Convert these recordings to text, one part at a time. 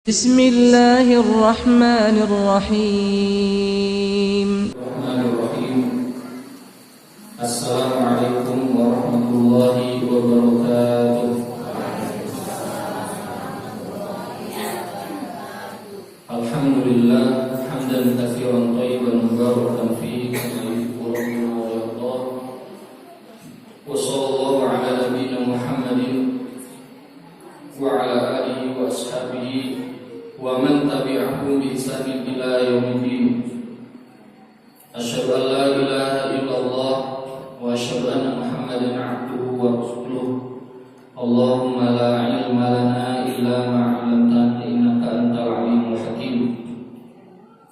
Bismillahirrahmanirrahim. Assalamualaikum warahmatullahi wabarakatuh. Alhamdulillah hamdan katsiran thayyiban mubarakan fihi kama yuhibbu rabbuna wa yarda. Wa sallallahu ala nabiyyina Muhammadin wa ala alihi wa ashabihi wa man tabi'ahum bi ihsanin ila yaumiddin. Asyhadu an la ilaha illallah wa asyhadu anna Muhammadan 'abduhu wa rasuluh. Allahumma la ilma lana illa ma 'allamtana innaka antal alimul hakim.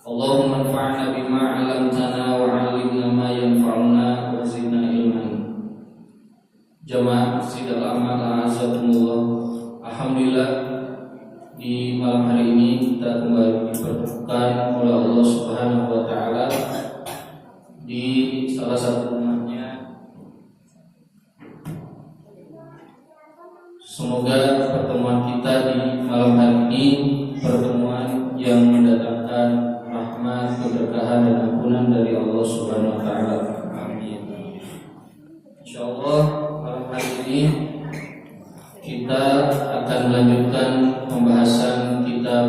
Allahumma anfa'na bima 'allamtana wa 'allimna ma yanfa'una wa zidna ilman. Jamaah Masjid Al-Amal a'azzakumullah. Alhamdulillah, di malam hari ini kita kembali dipertemukan oleh Allah Subhanahu wa taala di salah satu rumahnya. Semoga pertemuan kita di malam hari ini pertemuan yang mendatangkan rahmat, keberkahan dan ampunan dari Allah Subhanahu wa taala. Amin. Insyaallah malam hari ini kita akan melanjutkan pembahasan kitab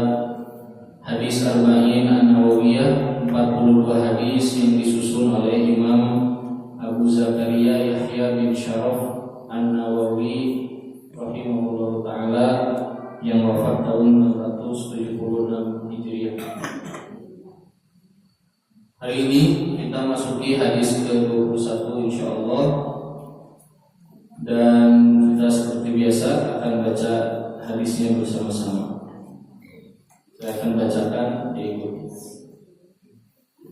Hadis Arba'in An-Nawawiyah, 42 hadis yang disusun oleh Imam Abu Zakaria Yahya bin Syaraf An-Nawawi rahimahullah ta'ala yang wafat tahun 676 Hijriah. Hari ini kita masuki hadis ke-21 insyaallah, dan kita seperti biasa akan baca hadisnya bersama-sama. Saya akan bacakan, diikuti.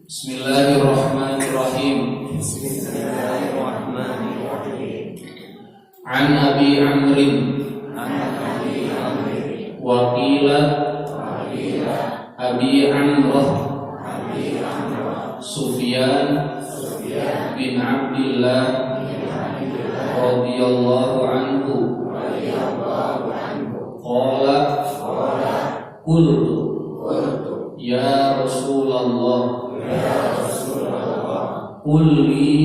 Bismillahirrahmanirrahim. Bismillahirrahmanirrahim. An Abi Amrin wa qila Abi Amrah Sufyan bin Abdillah radhiyallahu anhu qala qultu ya Rasulullah qulli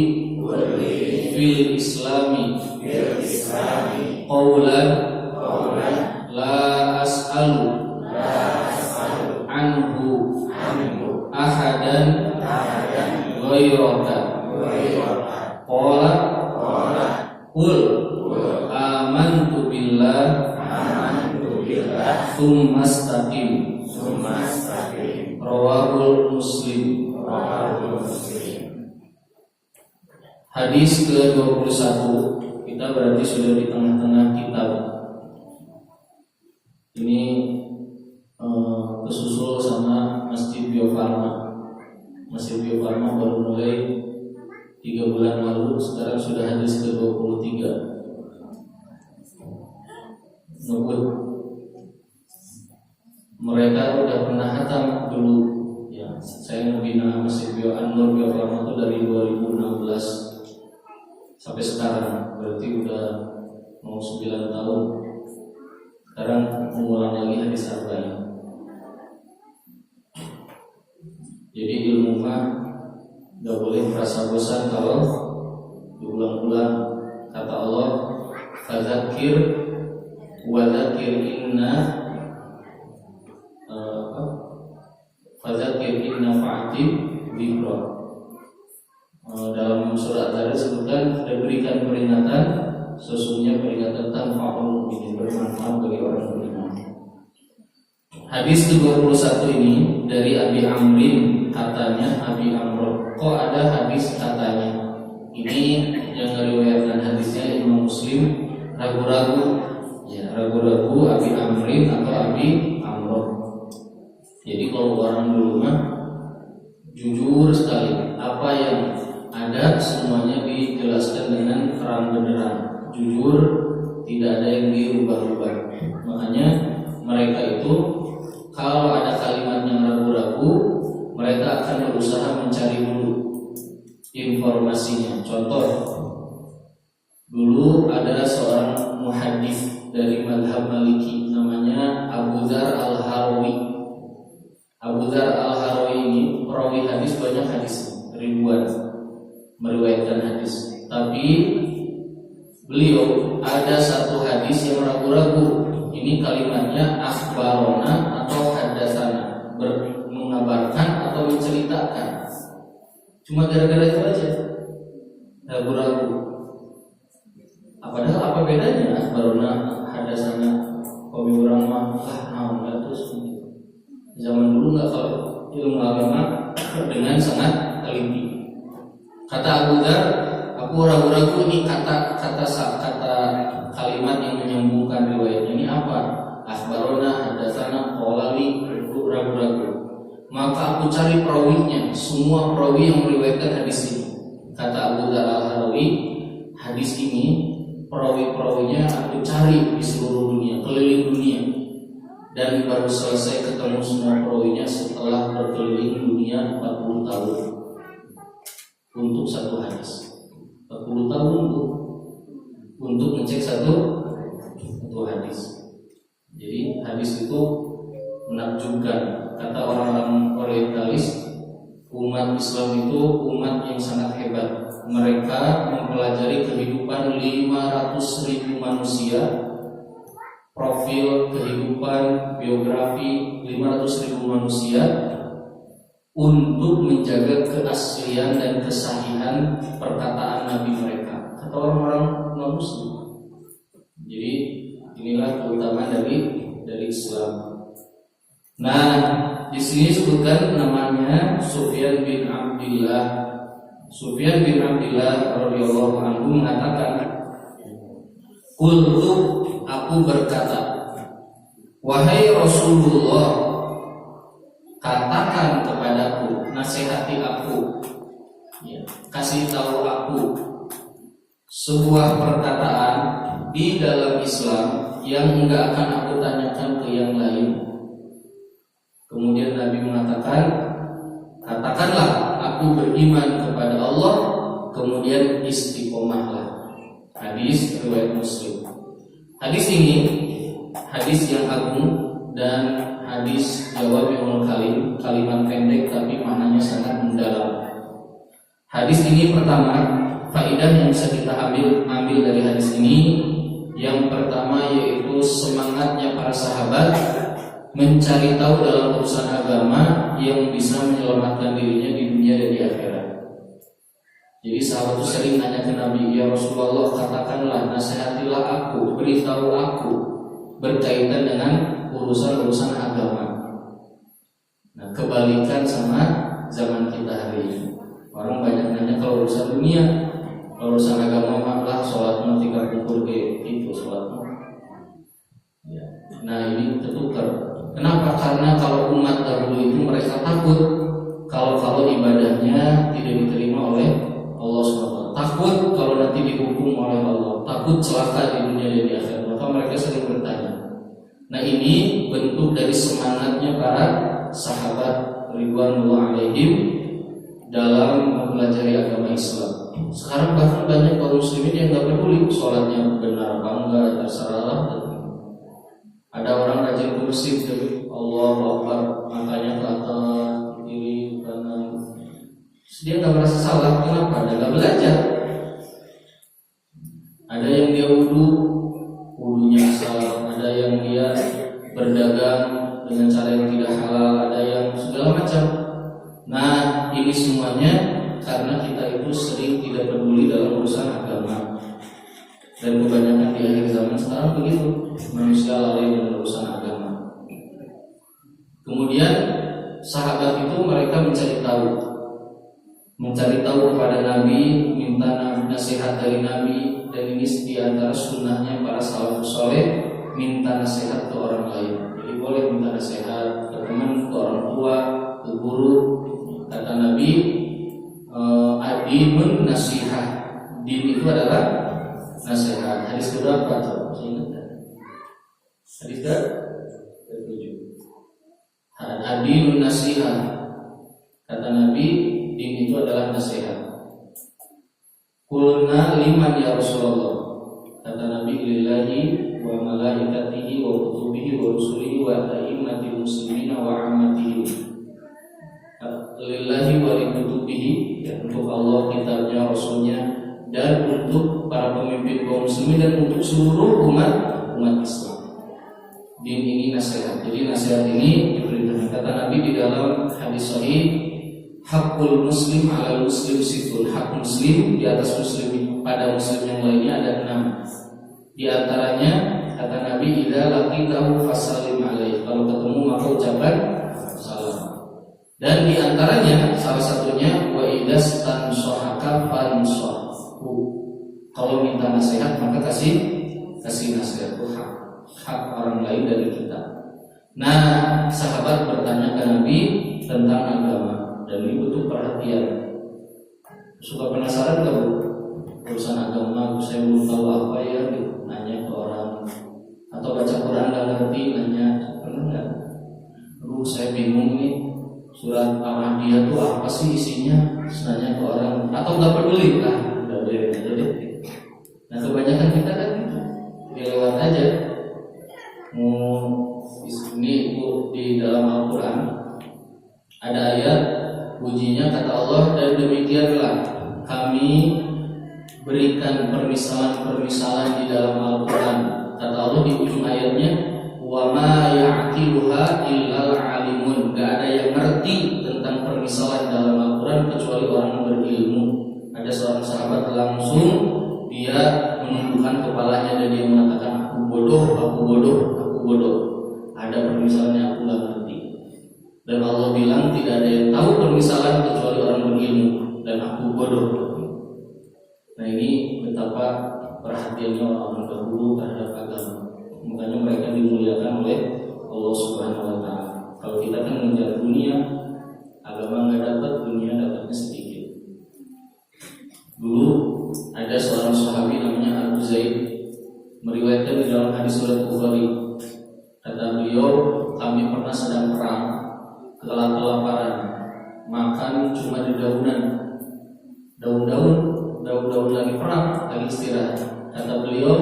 fil islami qawlan la as'alu anhu ahadan ghairaka qala qul amantu billah tsumma istaqim. Rawahul Muslim. Hadis ke-21. Kita berarti sudah di tengah-tengah kitab. Ini kesusul sama Masjid Bio Farma. Masjid Bio Farma baru mulai 3 bulan lalu, sekarang sudah hadis ke-23. Ngebut. Mereka udah pernah hatam dulu ya. Saya membina Masjid Bio Anwar Bio Farma itu dari 2016 sampai sekarang, berarti udah mau 9 tahun. Sekarang mengulang lagi hadis arba'in. Jadi ilmu mah gak boleh merasa bosan kalau diulang-ulang. Kata Allah, fadzakir wa dzakir inna fa'ati dzikra. Dalam surat Al-Hadid disebutkan, diberikan peringatan, sesungguhnya peringatan tanfa'ul mu'minin, bermanfaat bagi orang beriman. Hadis ke-21 ini dari Abi Amrin, katanya Abi Amr. Kok ada hadis katanya? Ini yang meriwayatkan hadisnya Imam Muslim, ragu-ragu Abi Amrin atau Abi Amr. Jadi kalau orang dulu mah jujur sekali, apa yang ada semuanya dijelaskan dengan terang benderang, jujur, tidak ada yang dirubah-rubah. Makanya mereka itu kalau ada kalimat yang ragu-ragu, mereka akan berusaha mencari dulu informasinya. Contoh, dulu ada seorang muhadis dari mazhab Maliki namanya Abu Dzar Al-Harwi Abu Dzar Al-Harawi ini perawi hadis, banyak hadis, ribuan meriwayatkan hadis. Tapi beliau ada satu hadis yang ragu-ragu. Ini kalimatnya akhbarona atau hadatsana, mengabarkan atau menceritakan. Cuma gara-gara itu aja ragu-ragu. Padahal apa bedanya akhbarona hadatsana? Komi orang mah enggak terus zaman dulu enggak, kalau ilmu agama dengan sangat teliti. Kata Abu Dzar, aku ragu-ragu ini kata kalimat yang menyambungkan riwayat ini apa? Akhbarona hadatsana qolali, ragu-ragu. Maka aku cari perawinya, semua perawi yang meriwayatkan hadis ini. Kata Abu Dzar Al-Harawi, hadis ini perawi-perawinya aku cari di seluruh dunia, keliling dunia, dan baru selesai ketemu semua perawinya setelah berkeliling dunia 40 tahun untuk satu hadis. 40 tahun untuk ngecek satu hadis. Jadi hadis itu menakjubkan. Kata orang-orang Orientalis, umat Islam itu umat yang sangat hebat. Mereka mempelajari kehidupan 500.000 manusia, profil kehidupan, biografi 500.000 manusia, untuk menjaga keaslian dan kesahihan perkataan Nabi mereka. Kata orang-orang non-Muslim. Jadi inilah keutamaan dari Islam. Nah, di sini sebutkan namanya Sufyan bin Abdillah. Sufyan bin Abdillah radhiyallahu anhu mengatakan, "Qultu, aku berkata, wahai Rasulullah, katakan kepadaku, nasihati aku, ya, kasih tahu aku sebuah perkataan di dalam Islam yang enggak akan aku tanyakan ke yang lain." Kemudian Nabi mengatakan, katakanlah aku beriman kepada Allah, kemudian istiqomahlah. Hadis riwayat Muslim. Hadis ini hadis yang agung dan hadis Jawami'ul Kalim, kalimat pendek tapi maknanya sangat mendalam. Hadis ini pertama, faedah yang bisa kita ambil dari hadis ini, yang pertama yaitu semangatnya para sahabat mencari tahu dalam urusan agama yang bisa menyelamatkan dirinya di dunia dan di akhirat. Jadi sahabat itu sering nanya ke Nabi, ya Rasulullah, katakanlah, nasihatilah aku, beritahu aku berkaitan dengan urusan-urusan agama. Nah, kebalikan sama zaman kita hari ini. Orang banyak nanya kalau urusan dunia, kalau urusan agama malah sholatnya 3 puluh itu sholatnya. Ya. Nah, ini tertukar. Kenapa? Karena kalau umat dahulu itu mereka takut kalau ibadahnya tidak diterima oleh Allah SWT. Takut kalau nanti dihukum oleh Allah. Takut celaka di dunia dan di akhirat. Maka mereka sering bertanya. Nah, ini bentuk dari semangatnya para sahabat ridwanullah alaihim dalam mempelajari agama Islam. Sekarang bahkan banyak kaum muslimin yang gak peduli sholatnya benar apa enggak, terserah. Ada orang rajin ke masjid, Allahu Akbar, matanya ke atas, kiri, kanan. Dia nggak merasa salah, kenapa? Dia nggak belajar. Ada yang dia wudunya salah. Ada yang dia berdagang dengan cara yang tidak halal. Ada yang segala macam. Nah, ini semuanya karena kita itu sering tidak peduli dalam urusan agama. Dan kebanyakan di akhir zaman sekarang begitu, manusia lalai dalam urusan agama. Kemudian sahabat itu mereka mencari tahu kepada Nabi, minta nasihat dari Nabi, dan ini di antara sunnahnya para salafus saleh, minta nasihat ke orang lain. Jadi boleh minta nasihat ke teman, ke orang tua, ke guru. Kata Nabi, adinun nasihat. Din itu adalah nasihat. Hadis berapa tuh? Hadis ke-7. Adinun nasihat. Kata Nabi, din itu adalah nasihat. Qulna liman ya Rasulullah. Kata Nabi, lillahi wa malaikatihi wa kutubihi wa rusulihi wa a'immatil muslimina wa ammatihi. bihi, ya, untuk Allah, kitabnya, rasulnya, dan untuk para pemimpin kaum muslimin dan untuk seluruh umat Islam. Din ini nasihat. Jadi nasihat ini diperintahkan. Kata Nabi di dalam hadis sahih, hakul muslim ala muslim situl. Hak muslim di atas muslim pada muslim yang lainnya ada 6. Di antaranya kata Nabi, idza laqitahu fasallim alaihi. Kalau ketemu maka ucapkan salam. Dan di antaranya salah satunya wa idas tansahaka fansahu. Kalau minta nasihat maka kasih nasihat. Itu hak orang lain dari kita. Nah, sahabat bertanya ke Nabi tentang agama, dan ini butuh perhatian. Suka penasaran gak, Bu? Urusan agama, saya belum tahu apa ya, gitu. Nanya ke orang. Atau baca Quran gak ngerti, nanya, pernah gak? Saya bingung nih, surat Al-Hadiyah itu apa sih isinya? Nanya ke orang. Atau gak peduli, udah deh. Nah, kebanyakan kita kan gitu, dilewat aja. Ini di dalam Al-Quran ada ayat pujinya, kata Allah, dan demikianlah kami berikan permisalan-permisalan di dalam Al-Quran. Kata Allah di ujung ayatnya, wa ma ya'qiluha illal alimun. Gak ada yang ngerti tentang permisalan dalam Al-Quran kecuali orang berilmu. Ada seorang sahabat langsung dia menundukkan kepalanya dan dia mengatakan, aku bodoh. Ada permisalannya aku gak ngerti. Dan Allah bilang tidak ada yang tahu permisalan kecuali orang berilmu, dan aku bodoh. Nah, ini betapa perhatiannya orang-orang dahulu terhadap agama. Makanya mereka dimuliakan oleh Allah Subhanahu wa Ta'ala. Kalau kita kan mengejar dunia, agama nggak dapat, dunia dapatnya sedikit. Dulu ada seorang sahabi namanya Abu Zaid, meriwayatkan di dalam hadis surat Bukhari. Kata beliau, kami pernah sedang perang, kelaparan, makan cuma di daun-daun lagi perang, lagi istirahat. Kata beliau,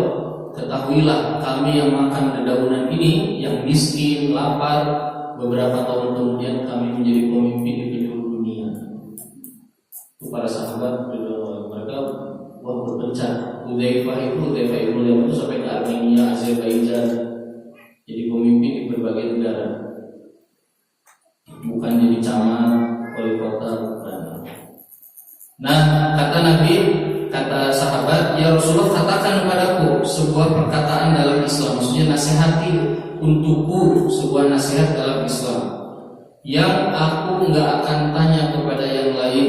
ketahuilah kami yang makan dedaunan ini, yang miskin, lapar, beberapa tahun kemudian kami menjadi pemimpin di penjuru dunia. Itu para sahabat, mereka berpencar. Hudzaifah ibnu Yaman itu sampai ke Armenia, Azerbaijan, jadi pemimpin di berbagai negara. Bukan jadi camat, wali kota, bukan. Nah, kata Nabi, kata sahabat, ya Rasulullah, katakan kepadaku sebuah perkataan dalam Islam. Maksudnya nasihati untukku sebuah nasihat dalam Islam yang aku enggak akan tanya kepada yang lain.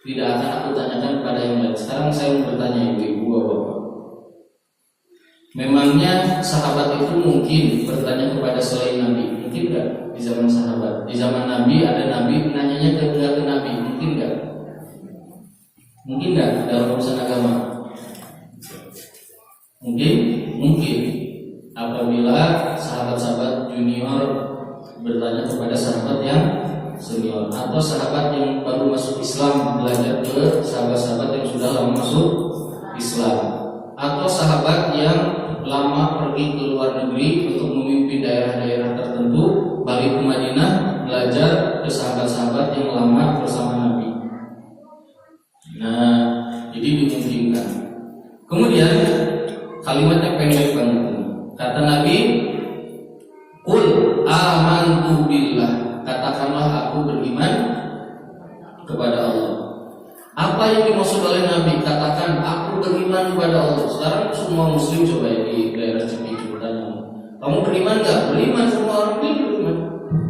Tidak akan aku tanyakan kepada yang lain. Sekarang saya mau bertanya ibu-ibu, bapak. Memangnya sahabat itu mungkin bertanya kepada selain Nabi? Mungkin enggak di zaman sahabat? Di zaman Nabi ada Nabi nanyanya ke Nabi? Mungkin enggak? Mungkin enggak dalam urusan agama? Mungkin. Apabila sahabat-sahabat junior bertanya kepada sahabat yang senior, atau sahabat yang baru masuk Islam belajar ke sahabat-sahabat yang sudah lama masuk Islam, atau sahabat yang lama pergi ke luar negeri untuk memimpin daerah-daerah tertentu, balik ke Madinah belajar ke sahabat-sahabat yang lama bersama Nabi. Nah, jadi dimungkinkan. Kemudian kalimatnya pendek banget. Kata Nabi, qul amantu billah. Katakanlah aku beriman kepada Allah. Apa yang dimaksud oleh Nabi? Katakan aku beriman kepada Allah. Sekarang semua muslim coba di daerah Cipicu bertanya, kamu beriman enggak? Beriman, semua orang beriman.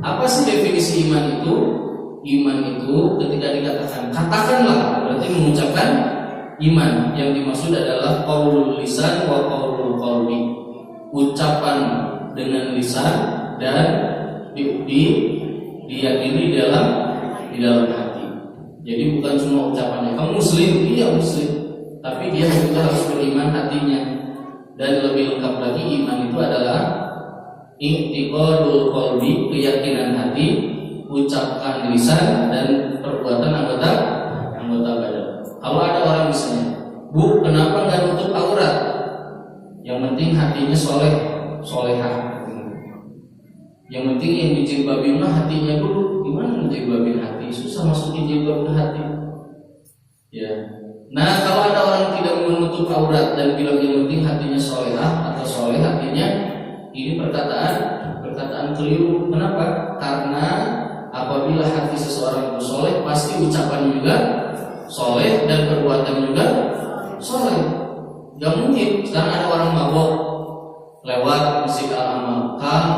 Apa sih definisi iman itu? Iman itu ketika dikatakan katakanlah, berarti mengucapkan iman. Yang dimaksud adalah qaulul lisan wa qaulul qalbi. Ucapan dengan lisan dan diyakini di dalam hati. Jadi bukan cuma ucapannya. Kamu muslim, iya muslim, tapi dia juga harus beriman hatinya. Dan lebih lengkap lagi, iman itu adalah i'tiqadul qalbi, keyakinan hati, ucapkan lisan, dan perbuatan anggota badan. Kalau ada orang misalnya, Bu, kenapa nggak nutup aurat? Yang penting hatinya solehah. Yang penting yang dijilbabin mah hatinya dulu. Gimana menjilbabin hati? Susah masukin jilbab ke hati. Ya. Nah, kalau ada orang tidak menutup aurat dan bilang yang penting hatinya solehah atau soleh hatinya, ini perkataan keliru. Kenapa? Karena apabila hati seseorang itu soleh, pasti ucapan juga soleh dan perbuatan juga soleh. Gak mungkin sekarang ada orang mabok lewat masjid Al-Amal, Kang,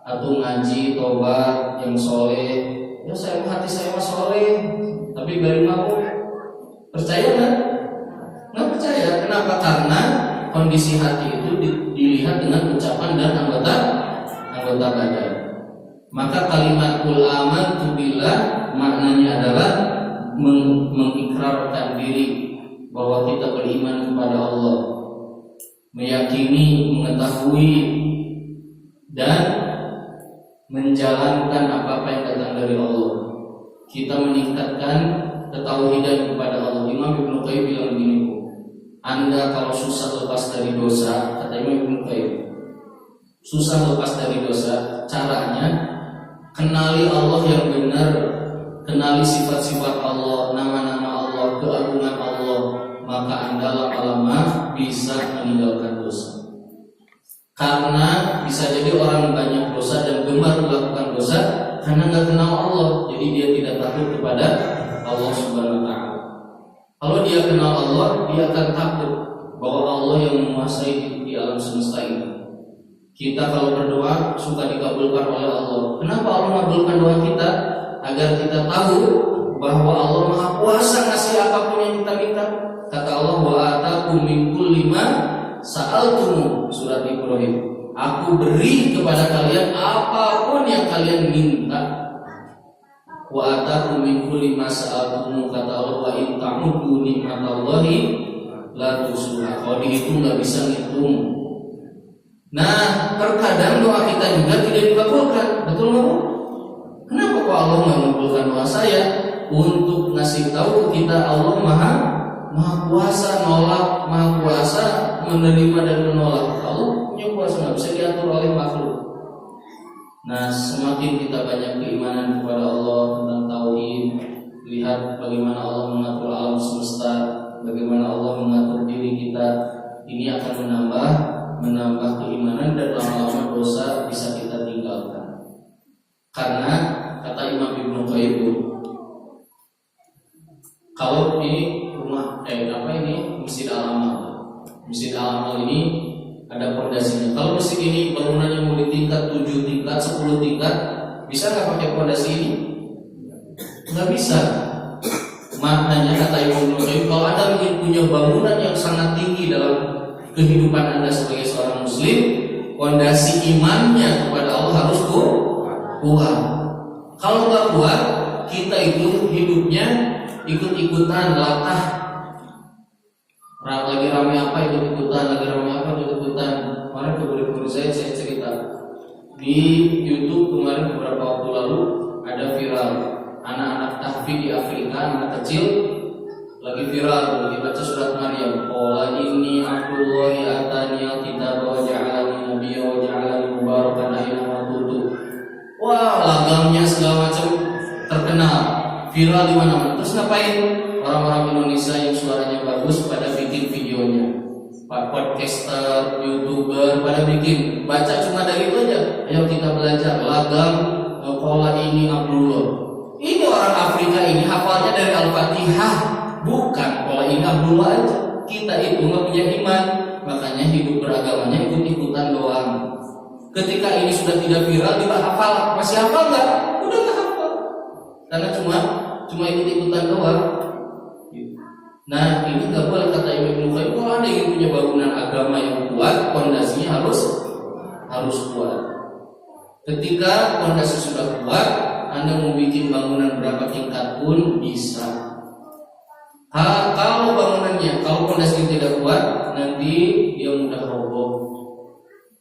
atau ngaji tobat yang soleh. Ya hati saya mah soleh, tapi baru mabok. Percaya nggak? Nggak percaya. Kenapa? Karena kondisi hati itu dilihat dengan ucapan dan anggota badan. Maka kalimat qul amantu billah maknanya adalah mengikrarkan diri bahwa kita beriman kepada Allah, meyakini, mengetahui dan menjalankan apa-apa yang datang dari Allah. Kita meningkatkan ketauhidan kepada Allah. Imam Ibnu Qayyim bilang begini, Anda kalau susah lepas dari dosa, kata Imam Ibnu Qayyim, susah lepas dari dosa, caranya kenali Allah yang benar, kenali sifat-sifat Allah, nama-nama Allah, keagungan Allah, maka Anda lama-lama bisa meninggalkan dosa. Karena bisa jadi orang banyak dosa dan gemar melakukan dosa karena nggak kenal Allah, jadi dia tidak takut kepada Allah Subhanahu wa Ta'ala. Kalau dia kenal Allah, dia akan takut bahwa Allah yang menguasai di alam semesta ini. Kita kalau berdoa suka dikabulkan oleh Allah. Kenapa Allah mengabulkan doa kita? Agar kita tahu bahwa Allah Maha Kuasa ngasih apapun yang kita minta. Kata Allah, wa atakum min kulli ma sa'altum, surat Ibrahim. Aku beri kepada kalian apapun yang kalian minta. Wa atakum min kulli ma sa'altum, kata Allah, wa in ta'uddu nikmatallahi la tuhsuha. Kalau dihitung nggak bisa ngitung. Nah, terkadang doa kita juga tidak dikabulkan, betul nggak? Kenapa kok Allah nggak mengabulkan doa saya? Untuk ngasih tahu ke kita Allah maha kuasa nolak, maha kuasa menerima dan menolak. Allah punya kuasa, nggak bisa diatur oleh makhluk. Nah, semakin kita banyak keimanan kepada Allah tentang tauhid, lihat bagaimana Allah mengatur alam semesta, bagaimana Allah mengatur diri kita, ini akan menambah keimanan dan lama-lama dosa bisa kita tinggalkan. Karena kata Imam Ibnu Qayyim, kalau ini Masjid Al-Amal. Masjid Al-Amal ini ada pondasinya. Kalau masjid ini bangunannya mau di tingkat 7 tingkat, 10 tingkat, bisa nggak pakai pondasi ini? Nggak bisa. Maknanya kata Imam Ibnu Qayyim, kalau Anda ingin punya bangunan yang sangat tinggi dalam kehidupan Anda sebagai seorang muslim, fondasi imannya kepada Allah harus kuat. Kalau nggak kuat, kita itu hidupnya ikut-ikutan, latah. Lagi ramai apa ikut-ikutan, lagi ramai apa ikut-ikutan. Kemarin kemudian saya cerita di YouTube kemarin beberapa waktu lalu ada viral anak-anak tahfidz di Afrika, anak kecil lagi viral dibaca surat Maryam. Qala inni Abdullahi atani al-kitaba wa ja'alani nabiyyan wa ja'alani mubarakan aina ma kuntu. Wah, lagamnya segala macam terkenal, viral di mana-mana. Terus ngapain orang-orang Indonesia yang suaranya bagus pada bikin videonya? Pak podcaster, YouTuber pada bikin, baca cuma dari itu aja. Ayo kita belajar lagam qala ini Abdullah. Ini orang Afrika ini hafalnya dari Al-Fatihah. Bukan kalau ini Abdullah aja. Kita itu nggak punya iman, makanya hidup beragamanya ikut-ikutan doang. Ketika ini sudah tidak viral, kita hafal. Masih hafal nggak? Udah nggak hafal. Karena cuma ikut-ikutan doang. Nah, ini nggak boleh kata Ibnu Qayyim. Kalau Anda ingin punya bangunan agama yang kuat, fondasinya harus kuat. Ketika fondasi sudah kuat, Anda mau bikin bangunan berapa tingkat pun bisa. Kalau bangunannya, kalau fondasinya tidak kuat, nanti dia mudah roboh.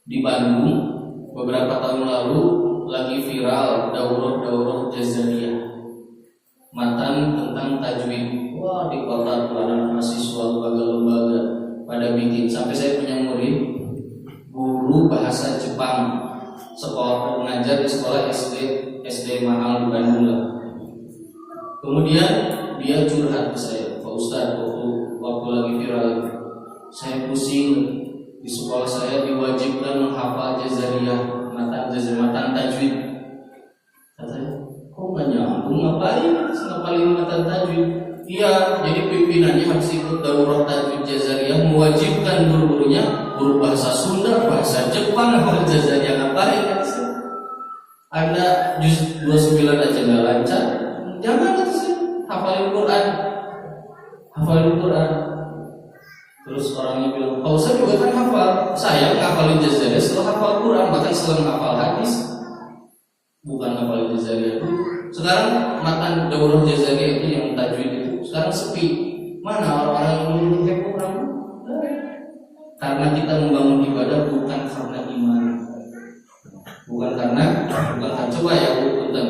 Di Bandung beberapa tahun lalu lagi viral daurah jazariyah, matan tentang tajwid. Wah, di kota anak mahasiswa lembaga-lembaga pada bikin. Sampai saya punya murid guru bahasa Jepang, sekolah mengajar di sekolah SD mahal di Bandung lah. Kemudian dia curhat ke saya, Pak Ustadz, waktu lagi viral, saya pusing di sekolah saya diwajibkan menghafal jazariyah, matan tajwid. Katanya, kok nggak nyambung, ngapain ngapalin matan tajwid? Iya, jadi pimpinannya harus ikut daurah tajwid jazariyah, mewajibkan guru-gurunya guru bahasa Sunda, bahasa Jepang, bahasa jazariyah. Ngapain? Anda juz 29 aja nggak lancar, jangan sih hafalin Quran. Terus orangnya bilang, Pak Ustadz juga kan hafal. Saya ngafalin jazariyah setelah hafal Quran, bahkan setelah menghafal hadis, bukan ngafalin jazariyah itu. Sekarang matan daurah jazariyah itu yang tajwid itu sekarang sepi. Mana orang-orang yang memiliki Quran? Karena kita membangun ibadah bukan karena iman, bukan karena coba ya punten.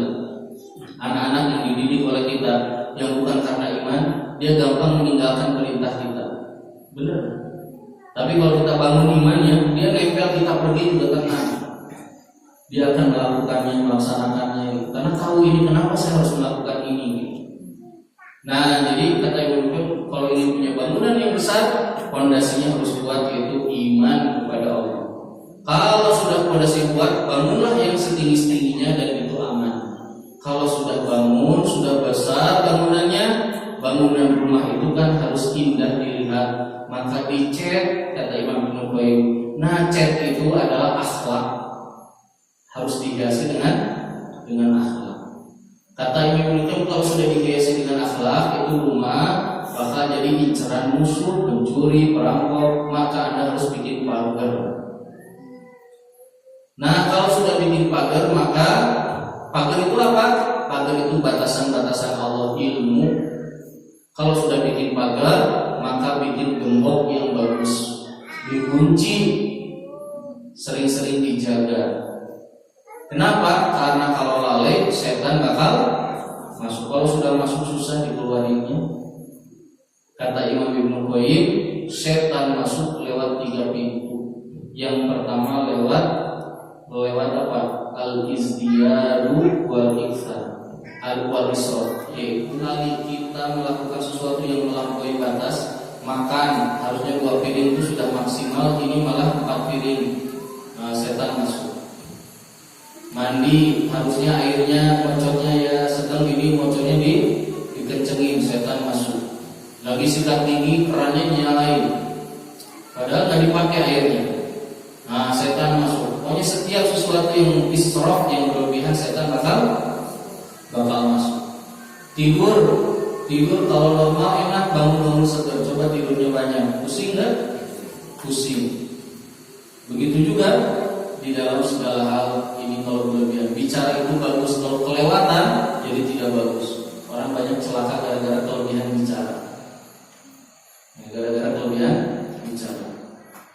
Anak-anak yang dididik oleh kita yang bukan karena iman, dia gampang meninggalkan perintah kita. Benar. Tapi kalau kita bangun imannya, dia nempel kita pergi juga tenang. Dia akan melakukannya, melaksanakannya, karena tahu ini kenapa saya harus melakukan ini. Nah, jadi kata Ibu kalau ini punya bangunan yang besar, fondasinya harus kuat, yaitu iman kepada Allah. Kalau sudah fondasi kuat, bangunlah yang setinggi-tingginya dan itu aman. Kalau sudah bangun, sudah besar bangunannya, bangunan rumah itu kan harus indah dilihat, maka dicat, kata Imam Ibnu Qayyim. Nah, cat itu adalah akhlak, harus dihiasi dengan akhlak. Kata Imam Ibnu Qayyim, kalau sudah dihiasi dengan akhlak, itu rumah bakal jadi incaran musuh, pencuri, perampok, maka Anda harus bikin pagar. Nah, kalau sudah bikin pagar, maka pagar itu apa? Pagar itu batasan-batasan Allah, ilmu. Kalau sudah bikin pagar, maka bikin gembok yang bagus, dikunci, sering-sering dijaga. Kenapa? Karena kalau lalai, setan bakal masuk. Kalau sudah masuk susah dikeluarinnya. Kata Imam Ibnu Qayyim, setan masuk lewat 3 pintu. Yang pertama lewat apa? Al-izdiyadu wal-ikthar, al-walisot, yaitu kali kita melakukan sesuatu yang melampaui batas. Makan harusnya 2 piring itu sudah maksimal, ini malah 4 piring. Nah, setan masuk. Mandi harusnya airnya mocotnya ya sedang, ini mocotnya dikencengin, setan masuk. Lagi sikat gigi kerannya nyalain, padahal nggak dipakai airnya. Nah, setan masuk. Pokoknya setiap sesuatu yang israf, yang berlebihan, setan bakal masuk. Tidur kalau normal enak, bangun segar. Coba tidurnya banyak, pusing nggak? Pusing. Begitu juga di dalam segala hal ini, kalau berlebihan. Bicara itu bagus, kalau kelewatan jadi tidak bagus. Orang banyak celaka gara-gara kelebihan bicara. Gara-gara kelebihan bicara.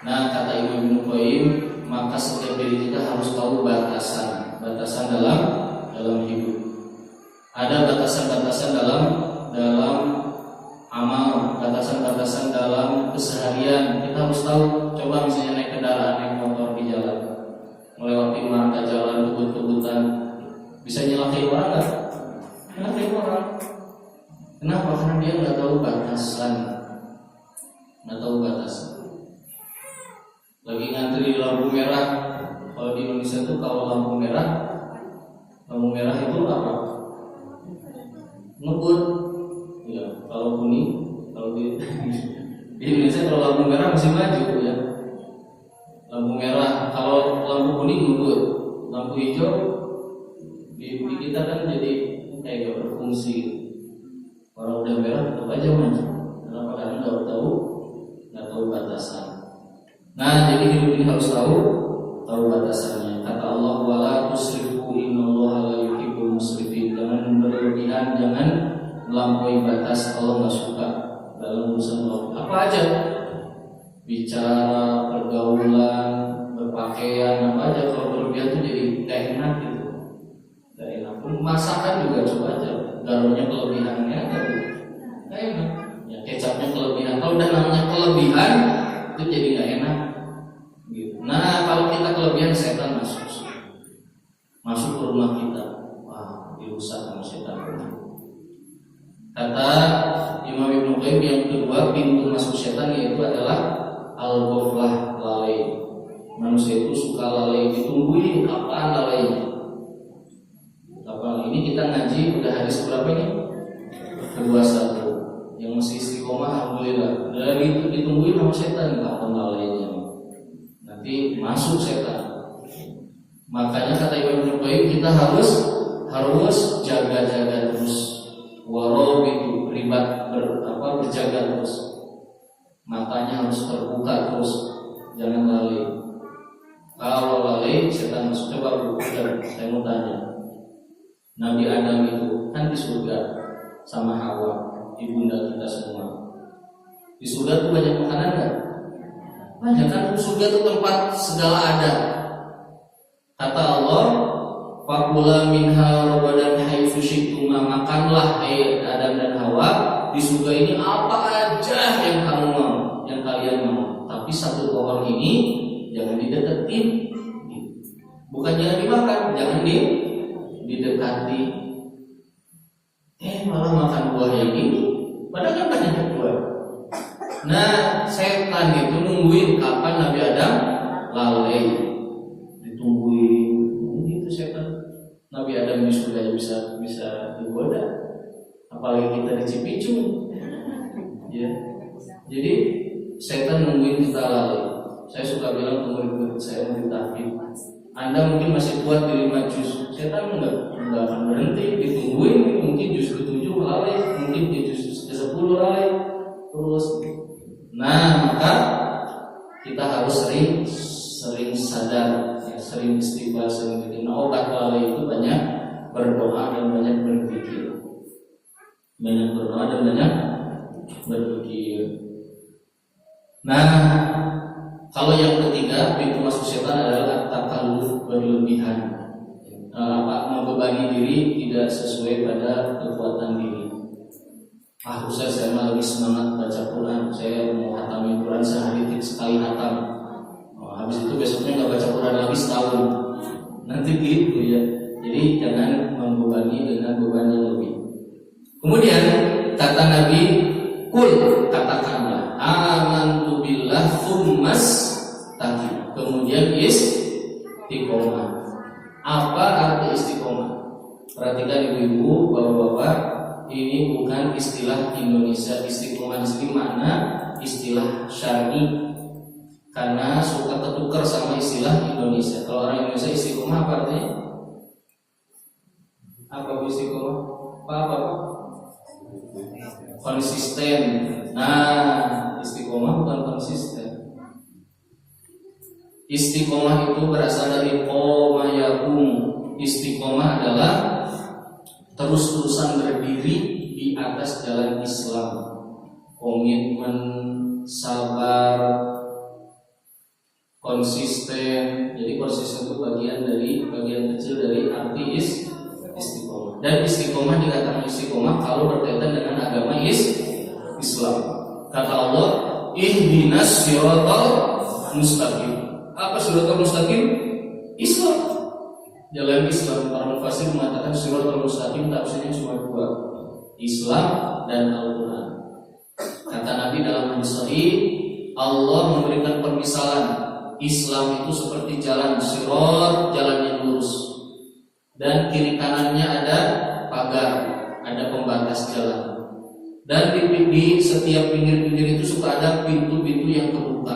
Nah, kata Imam Ibnu Qayyim, maka setiap diri kita harus tahu batasan dalam hidup. Ada batasan-batasan dalam amal, batasan-batasan dalam keseharian. Kita harus tahu. Coba misalnya naik kendaraan, naik motor di jalan, melewati marka jalan, kebut-kebutan, bisa nyelakain orang nggak? Nyelakain orang. Kenapa? Karena dia nggak tahu batasan. Lagi ngantri di lampu merah. Kalau di Indonesia tuh kalau lampu merah itu apa? Ngebut. Ya, kalau kuning, kalau di Indonesia kalau lampu merah masih maju ya. Lampu merah, kalau lampu kuning ngebut. Lampu hijau di kita kan jadi kayak gak berfungsi. Kalau udah merah tetap aja maju. Karena kadang nggak tahu batasan. Nah, jadi hidup ini harus tahu batasannya. Kata Allah, wala tusrifu innallaha la yuhibbul musrifin. Jangan berlebihan, jangan melampaui batas. Allah nggak suka dalam urusan Allah. Apa aja? Bicara, pergaulan, berpakaian, apa aja. Kalau berlebihan itu jadi gak enak gitu. Gak enak. Masakan juga coba aja. Garunya kelebihannya gak enak. Ya, kecapnya kelebihan. Kalau udah namanya kelebihan, itu jadi gak enak gitu. Nah, kalau kita kelebihan, setan masuk. masuk ke rumah kita, wah dirusak sama setan. Kata Imam Ibnu Qayyim, yang kedua pintu masuk setan yaitu adalah al-ghaflah, lalai. Manusia itu suka lalai, ditungguin kapan lalainya. Kapan? Ini kita ngaji udah hadis berapa ini? 21. Yang masih istiqomah alhamdulillah. Dari itu ditungguin sama setan, kapan lalainya. Nanti masuk setan. Makanya kata Imam Ibnu Qayyim, kita harus jaga-jaga terus. Warob itu berjaga terus. Matanya harus terbuka terus, jangan lalai. Kalau lalai setan masuk. Coba saya mau tanya, Nabi Adam itu kan di surga sama Hawa, ibunda kita semua. Di surga itu banyak makanan kan? Banyak kan, surga itu tempat segala ada. Kata Allah, fakula minha rabadan haitsu syi'tuma, makanlah hai Adam dan Hawa di surga ini apa aja yang kamu mau, yang kalian mau. Tapi satu pohon ini jangan dideketin. Bukan jangan dimakan, jangan didekati. Malah makan buah yang ini, padahal kan banyak buah. Nah, setan itu nungguin kapan Nabi Adam lalai, ditungguin. Itu setan. Nabi Adam di surga bisa digoda, apalagi kita di Cipicung. Ya. Jadi setan nungguin kita lalai. Saya suka bilang ke murid-murid saya yang ditahfidz, Anda mungkin masih kuat di 5 juz, setan enggak akan berhenti, ditungguin. Mungkin juz ke-7 lalai, mungkin di juz ke-10 lalai terus. Nah, maka kita harus sering sadar, ya, sering istighfar, sering bikin obat lalai itu banyak berdoa dan banyak berpikir. Banyak berdoa dan banyak berpikir. Nah, kalau yang ketiga pintu masuk setan adalah takalluf, berlebihan. Membebani diri tidak sesuai pada kekuatan diri. Ustaz, saya lebih semangat baca Quran, saya mau hatamin Quran sehari sekali hatam. Habis itu besoknya nggak baca Quran lagi setahun. Nanti gitu ya. Jadi jangan membebani dengan beban yang lebih. Kemudian kata Nabi, kul, katakanlah amantu billah tsummas taqi. Kemudian istiqomah. Apa arti istiqomah? Perhatikan ibu-ibu, bapak-bapak, ini bukan istilah Indonesia. Istiqomah di sini mana istilah syar'i, karena suka ketukar sama istilah Indonesia. Kalau orang Indonesia istiqomah apa artinya? Apa istiqomah? Apa? Konsisten. Nah, istiqomah bukan konsisten. Istiqomah itu berasal dari qoma yaqum. Istiqomah adalah terus-terusan berdiri di atas jalan Islam. Komitmen, sabar, konsisten. Jadi konsisten itu bagian kecil dari arti istiqomah. Dan istiqomah dikatakan istiqomah kalau berkaitan dengan agama Islam. Kata Allah, ihdinas siratal mustaqim. Apa siratal mustaqim? Islam. Jalan Islam. Para mufassir mengatakan siratal mustaqim tafsirnya cuma 2, Islam dan Al-Quran. Kata Nabi dalam hadis sahih, Allah memberikan permisalan Islam itu seperti jalan sirat, jalan yang lurus, dan kiri kanannya ada pagar, ada pembatas jalan. Dan di setiap pinggir-pinggir itu suka ada pintu-pintu yang terbuka.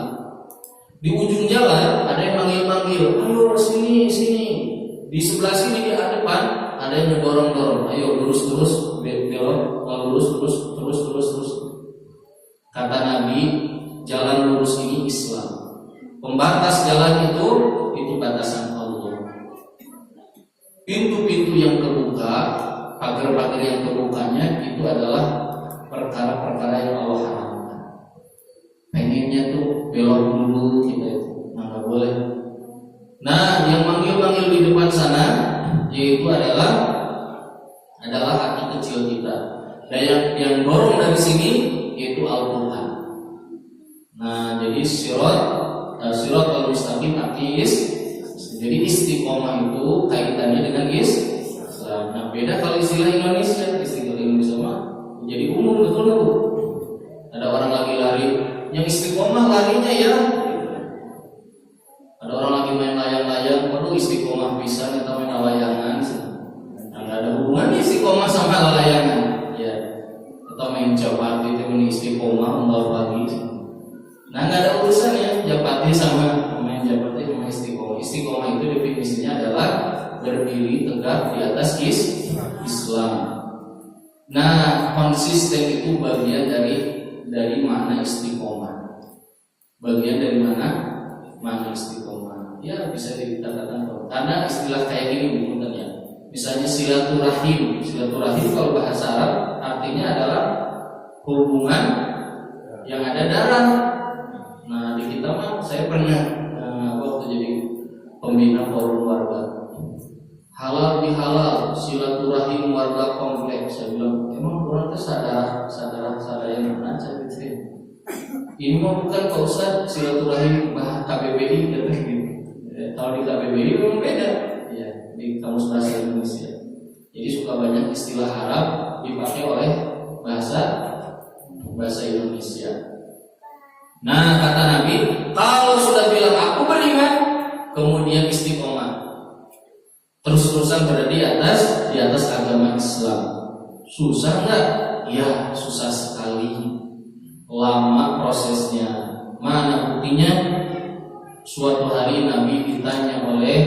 Di ujung jalan ada yang manggil-manggil, ayo sini. Di sebelah sini di depan ada yang ngedorong-dorong, ayo lurus terus, belok, lurus terus. Kata Nabi, jalan lurus ini Islam. Pembatas jalan itu batasan Allah. Pintu-pintu yang terbuka, pagar-pagar yang terbukanya itu adalah perkara-perkara yang Allah haramkan. Pengennya tuh belok dulu kita itu, nggak boleh. Nah, yang manggil-manggil di depan sana yaitu adalah hati kecil kita. Dan yang dorong dari sini yaitu Al-Quran. Nah, jadi sirat al-mustaqim arti Jadi istiqomah itu kaitannya dengan Islam. Nah, beda kalau istilah Indonesia. Istilah Indonesia mah jadi umum betul nggak Bu? Ada orang lagi lari, yang istiqomah larinya ya. Ada orang lagi main layang-layang, perlu istiqomah bisa kita main layangan. Nah, nggak ada hubungannya istiqomah sama layangan. Ya, atau main japati itu ini istiqomah membawa pagi. Nah, nggak ada urusannya japati sama main japati sama istiqomah. Istiqomah itu definisinya adalah berdiri tegak di atas Islam. Nah, konsisten itu bagian dari makna istiqomah. Bagian dari makna istiqomah. Ya bisa dikatakan karena istilah kayak gini bukan ya. Misalnya silaturahim. Silaturahim kalau bahasa Arab artinya adalah hubungan yang ada darah. Nah, di kita mah saya pernah waktu jadi pembina forum warga. Halal bihalal, silaturahim warga kompleks. Saya bilang, emang orang itu sadar yang mana saya pikir. Ini mah bukan Pak Ustaz, silaturahim KBBI gitu. Kalau di KBBI memang beda, ya di Kamus Bahasa Indonesia. Jadi suka banyak istilah Arab dipakai oleh bahasa Indonesia. Nah, kata Nabi, kalau sudah bilang aku beriman, kemudian istiqomah. Terus-terusan berada di atas agama Islam. Susah enggak? Ya, susah sekali. Lama prosesnya. Mana buktinya? Suatu hari Nabi ditanya oleh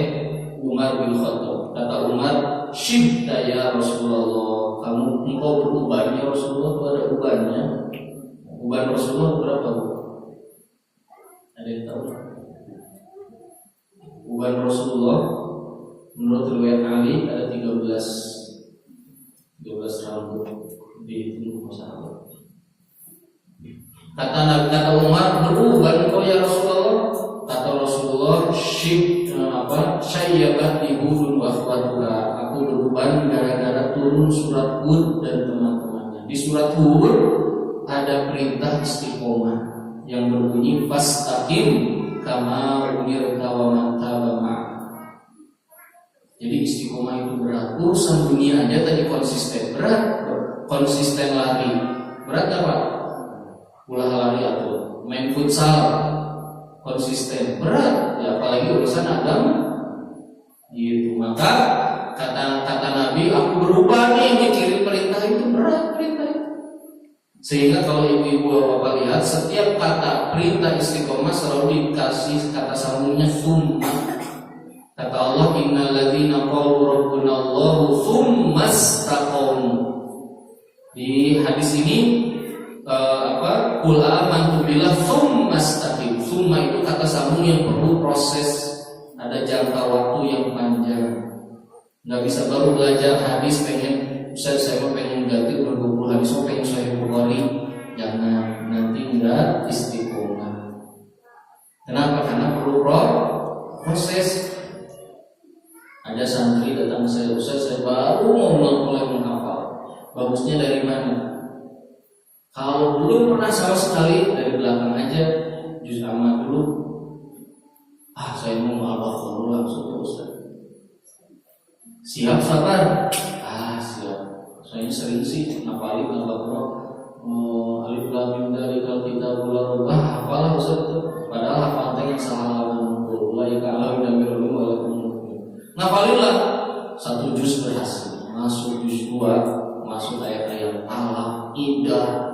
Umar bin Khattab. Kata Umar, "Syibta ya Rasulullah, engkau beruban ya Rasulullah?" Itu ada ubannya. Uban Rasulullah berapa? Ada yang tahu? Uban Rasulullah menurut riwayat Ali ada 13 rambut di tubuh sahabat. Kata Umar, beruban kau ya Rasulullah. Kata Rasulullah, syayyabat ibudun wa akhwatuha. Aku beruban gara-gara turun surat Hud dan teman-temannya. Di surat Hud ada perintah istiqomah yang berbunyi fastaqim kama umirta wa man taba ma'ak. Jadi istiqomah itu berat. Urusan dunia aja tadi konsisten berat. Konsisten lari berat gak Pak? Ulah lari atau main futsal konsisten berat. Ya apalagi urusan agama. Gitu. Maka kata Nabi, aku berubah nih mikirin perintah itu berat perintah itu. Sehingga kalau ibu-ibu bapak lihat setiap kata perintah istiqomah selalu dikasih kata sambungnya summa. Kata Allah, innal ladzina qalu rabbuna Allahu tsumma istaqamu. Di hadis ini qul amantu billah tsumma istaqim. Tsumma itu kata sambung yang perlu proses, ada jangka waktu yang panjang. Enggak bisa baru belajar hadis pengen saya pengen ganti 20 hadis pengen Sahih Bukhari. Jangan, nanti enggak istiqomah. Kenapa? Karena perlu proses. Ada santri datang ke saya, Ustaz, saya baru mau mulai menghafal. Bagusnya dari mana? Kalau belum pernah sama sekali, dari belakang aja, juz amma dulu. Saya mau menghafal dulu langsung ke Ustaz. Siap sabar? Siap. Saya sering sih ngapalin Al-Baqarah, alif lam mim dzalikal kitabul la raiba. Hafalah Ustaz itu. Padahal hafalnya yang salah ulai ka'lam dan mirul walakum. Ngapalinlah 1 juz berhasil, masuk juz 2, masuk ayat-ayat Allah indah,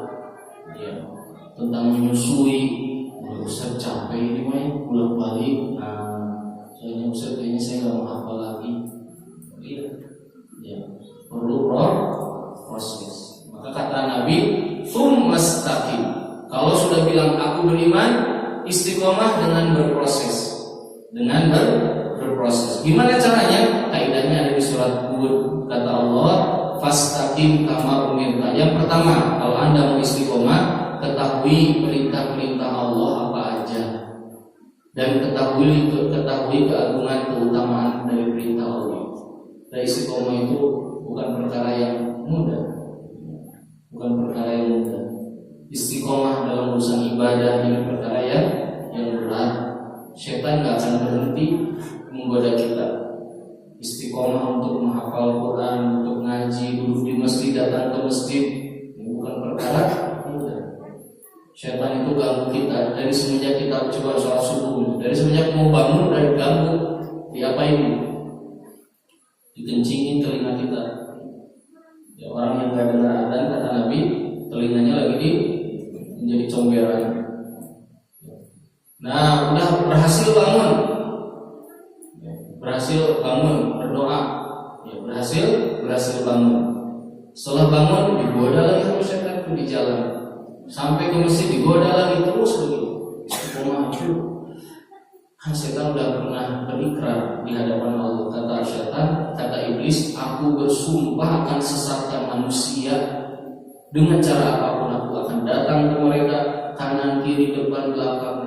ya, tentang menyusui. Ustaz capek ini mah pulang balik. Soalnya Ustaz kayaknya saya nggak mau hafal lagi. Iya, ya, perlu proses. Maka kata Nabi, "Tsumastaqim." Kalau sudah bilang aku beriman, istiqomah dengan berproses, dengan berproses. Gimana caranya? Kaidahnya ada di surat Hud. Kata Allah, fastaqim kama umirta. Yang pertama, kalau Anda mau istiqomah, ketahui perintah-perintah Allah apa aja, dan ketahui keagungan keutamaan dari perintah Allah. Dan istiqomah itu bukan perkara yang mudah. Bukan perkara yang mudah. Istiqomah dalam urusan ibadah ini perkara yang berat. Setan gak akan berhenti menggoda kita. Istiqomah untuk menghafal Quran, untuk ngaji, duduk di masjid, datang ke masjid, ini bukan perkara mudah. Syaitan itu ganggu kita dari semenjak kita coba sholat subuh, dari semenjak mau bangun udah diganggu, diapain? Dikencingin telinga kita. Ya, orang yang gak dengar adzan kata Nabi, telinganya lagi menjadi comberan. Nah, udah berhasil bangun, berdoa, ya, berhasil bangun. Setelah bangun digoda lagi sama syaitan itu di jalan. Sampai ke masjid digoda lagi terus begitu. Istiqomah itu kan setan udah pernah berikrar di hadapan Allah. Kata syaitan, kata iblis, aku bersumpah akan sesatkan manusia dengan cara apapun. Aku akan datang ke mereka kanan kiri depan belakang.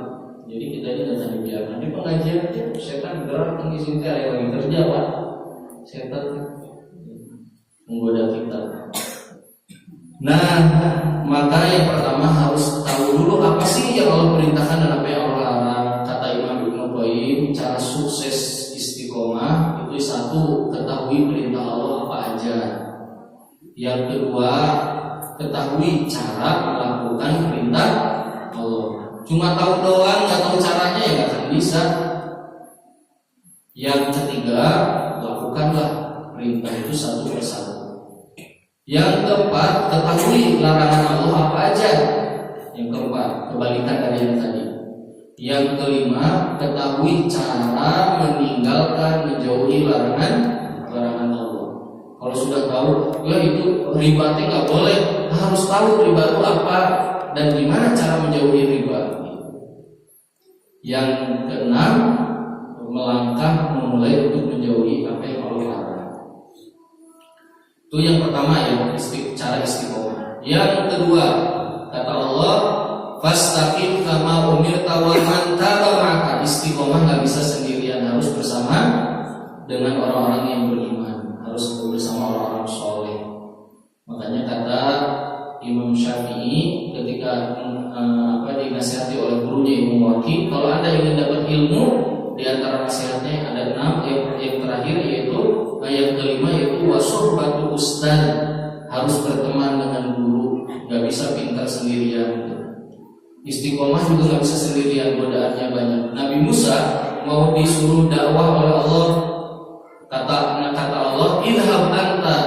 Jadi kita ini nggak akan dibiarkan. Di pengajian aja setan gerak tinggi sini lagi kerja Pak. Setan menggoda kita. Nah, maka yang pertama harus tahu dulu apa sih yang Allah perintahkan dan apa yang Allah larang. Kata Imam Ibnu Qayyim, cara sukses istiqomah itu satu, ketahui perintah Allah apa aja. Yang kedua, ketahui cara melakukan perintah Allah. Cuma tahu doang, nggak tahu caranya ya nggak akan bisa. Yang ketiga, lakukanlah perintah itu satu persatu. Yang keempat, ketahui larangan Allah apa aja. Yang keempat, kebalikan dari yang tadi. Yang kelima, ketahui cara meninggalkan, menjauhi larangan Allah. Kalau sudah tahu, ya itu riba itu nggak boleh. Harus tahu riba itu apa dan gimana cara menjauhi riba. Yang keenam, melangkah memulai untuk menjauhi apa yang Allah larang. Itu yang pertama ya, cara istiqomah. Yang kedua, kata Allah, fastaqim kama umirta wa man taba ma'aka. Istiqomah nggak bisa sendirian, harus bersama dengan orang-orang yang beriman, harus bersama orang-orang soleh. Makanya kata Imam Syafi'i ketika dinasihati oleh gurunya Imam Waqi, kalau Anda ingin dapat ilmu, di antara nasihatnya ada 6. Yang terakhir yaitu yang kelima yaitu wasuhbatu ustad, harus berteman dengan guru, nggak bisa pintar sendirian. Istiqomah juga nggak bisa sendirian, godaannya banyak. Nabi Musa mau disuruh dakwah oleh Allah, kata Allah, idhab anta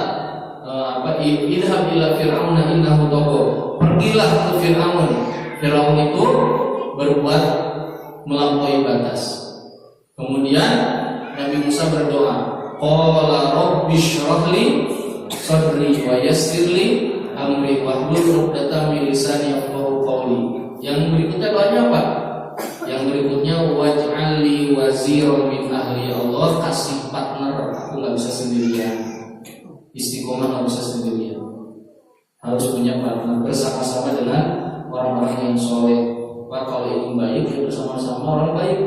idhab ila fir'auna innahu tagha. Pergilah ke Fir'aun. Fir'aun itu berbuat melampaui batas. Kemudian Nabi Musa berdoa, qala rabbi shrah li sadri wa yassir li amri wahlul 'uqdatam min lisani yafqahu qawli. Yang berikutnya doanya apa? Yang berikutnya waj'al li waziran min ahli. Allah kasih partner, aku enggak bisa sendirian. Istiqomah enggak bisa sendirian. Harus punya partner, bersama-sama dengan orang-orang yang soleh. Pak, kalau ingin baik ya bersama-sama orang baik.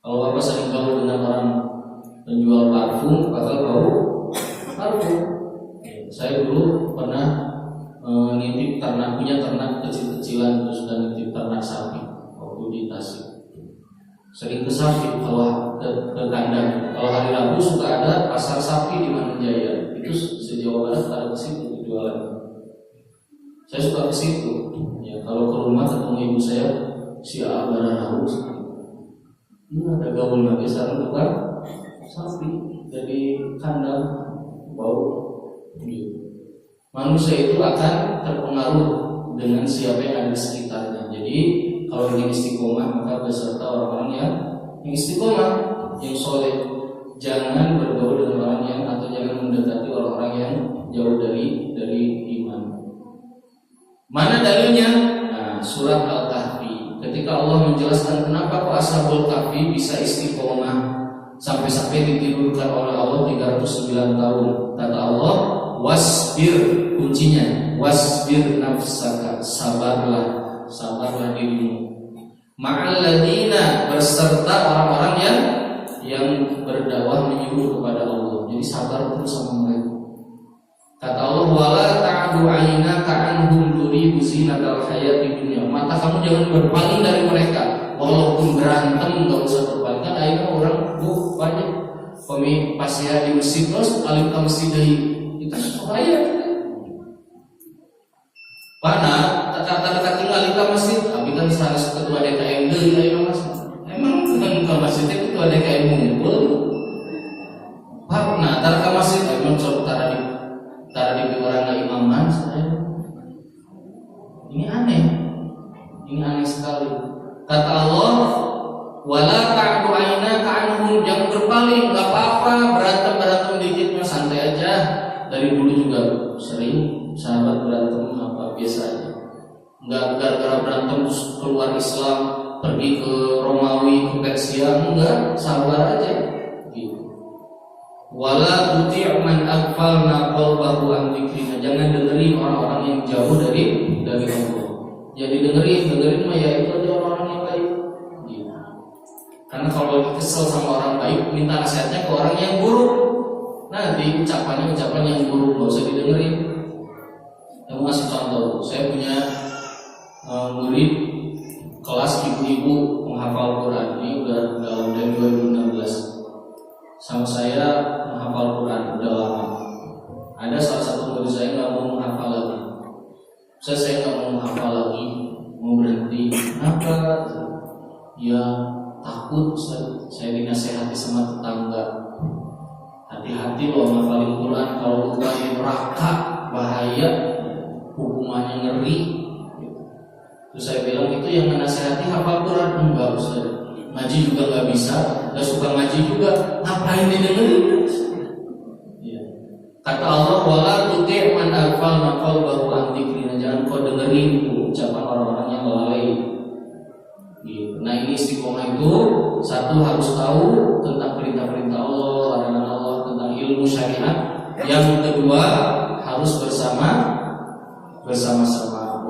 Kalau Bapak sering gaul dengan orang penjual parfum, bakal bau parfum. Saya dulu pernah nitip ternak, punya ternak kecil-kecilan, terus dan nitip ternak sapi waktu di Tasik. Sering ke sapi kalau ke kandang. Kalau hari Rabu suka ada pasar sapi di Manjaya. Itu sejauh Barat ada ke situ jualan. Saya suka ke situ. Ya, kalau ke rumah ketemu ibu saya, si Abah Rabu. Ini ada gaul nabi sarang tukang sapi jadi kandang bau. Manusia itu akan terpengaruh dengan siapa yang ada di sekitarnya. Jadi kalau ingin istiqomah maka beserta orang-orang yang istiqomah, yang soleh. Jangan bergaul dengan orang yang atau jangan mendekati orang-orang yang jauh dari iman. Mana dalilnya? Nah, surat Al-Kahfi. Ketika Allah menjelaskan kenapa kok Ashabul Kahfi bisa istiqomah sampai ditidurkan oleh Allah 309 tahun. Kata Allah, wasbir, kuncinya wasbir nafsaka, sabarlah dirimu. Ma'alladina, berserta orang-orang yang berdakwah menyuruh kepada Allah. Jadi sabar terus sama mereka. Kata Allah, wala ta'du 'ainaka 'anhum turidu zinatal hayatid dunya. Mata kamu jangan berpaling dari mereka. Walaupun berantem enggak usah berpaling. Kan ayeuna orang banyak pemi pasya di masjid terus alif ka masjid deui itu supaya pana tata tinggal ka masjid abi kan sanes ketua DKM deui ayeuna Mas emang ka masjid itu ketua DKM ngumpul pana tar ka masjid emang sok tara di orang imaman saya ini aneh sekali kata Allah wala ta'du aina ka'anhum jangan berpaling enggak apa-apa berantem dikit mah santai aja dari dulu juga sering sahabat berantem apa biasa aja enggak gara-gara berantem terus keluar Islam pergi ke Romawi ke Persia enggak sabar aja gitu wala tuti' man aghfalna qalbahu an dzikrina jangan dengerin orang-orang yang jauh dari Allah jadi dengerin mah ya itu aja orang-orang yang baik gitu. Karena kalau lagi kesel sama orang baik minta nasihatnya ke orang yang buruk nanti ucapan yang buruk gak usah didengerin. Aku ngasih contoh saya punya murid kelas ibu-ibu menghafal Quran ini udah dari 2016 sama saya menghafal Quran udah lama ada salah satu murid saya nggak mau menghafal lagi saya nggak mau menghafal lagi mau berhenti kenapa ya takut saya dinasehati sama tetangga hati-hati loh menghafalin Quran kalau lupa di neraka bahaya hukumannya ngeri terus saya bilang itu yang menasehati hafal Quran enggak usah ngaji juga nggak bisa nggak suka ngaji juga ngapain didengerin ya. Kata Allah wala tuti' man aghfalna qalbahu an dzikrina jangan kau dengerin ucapan orang-orang yang lalai gitu. Nah ini istiqomah itu satu harus tahu tentang perintah-perintah Allah larangan Allah tentang ilmu syariat yang kedua harus bersama-sama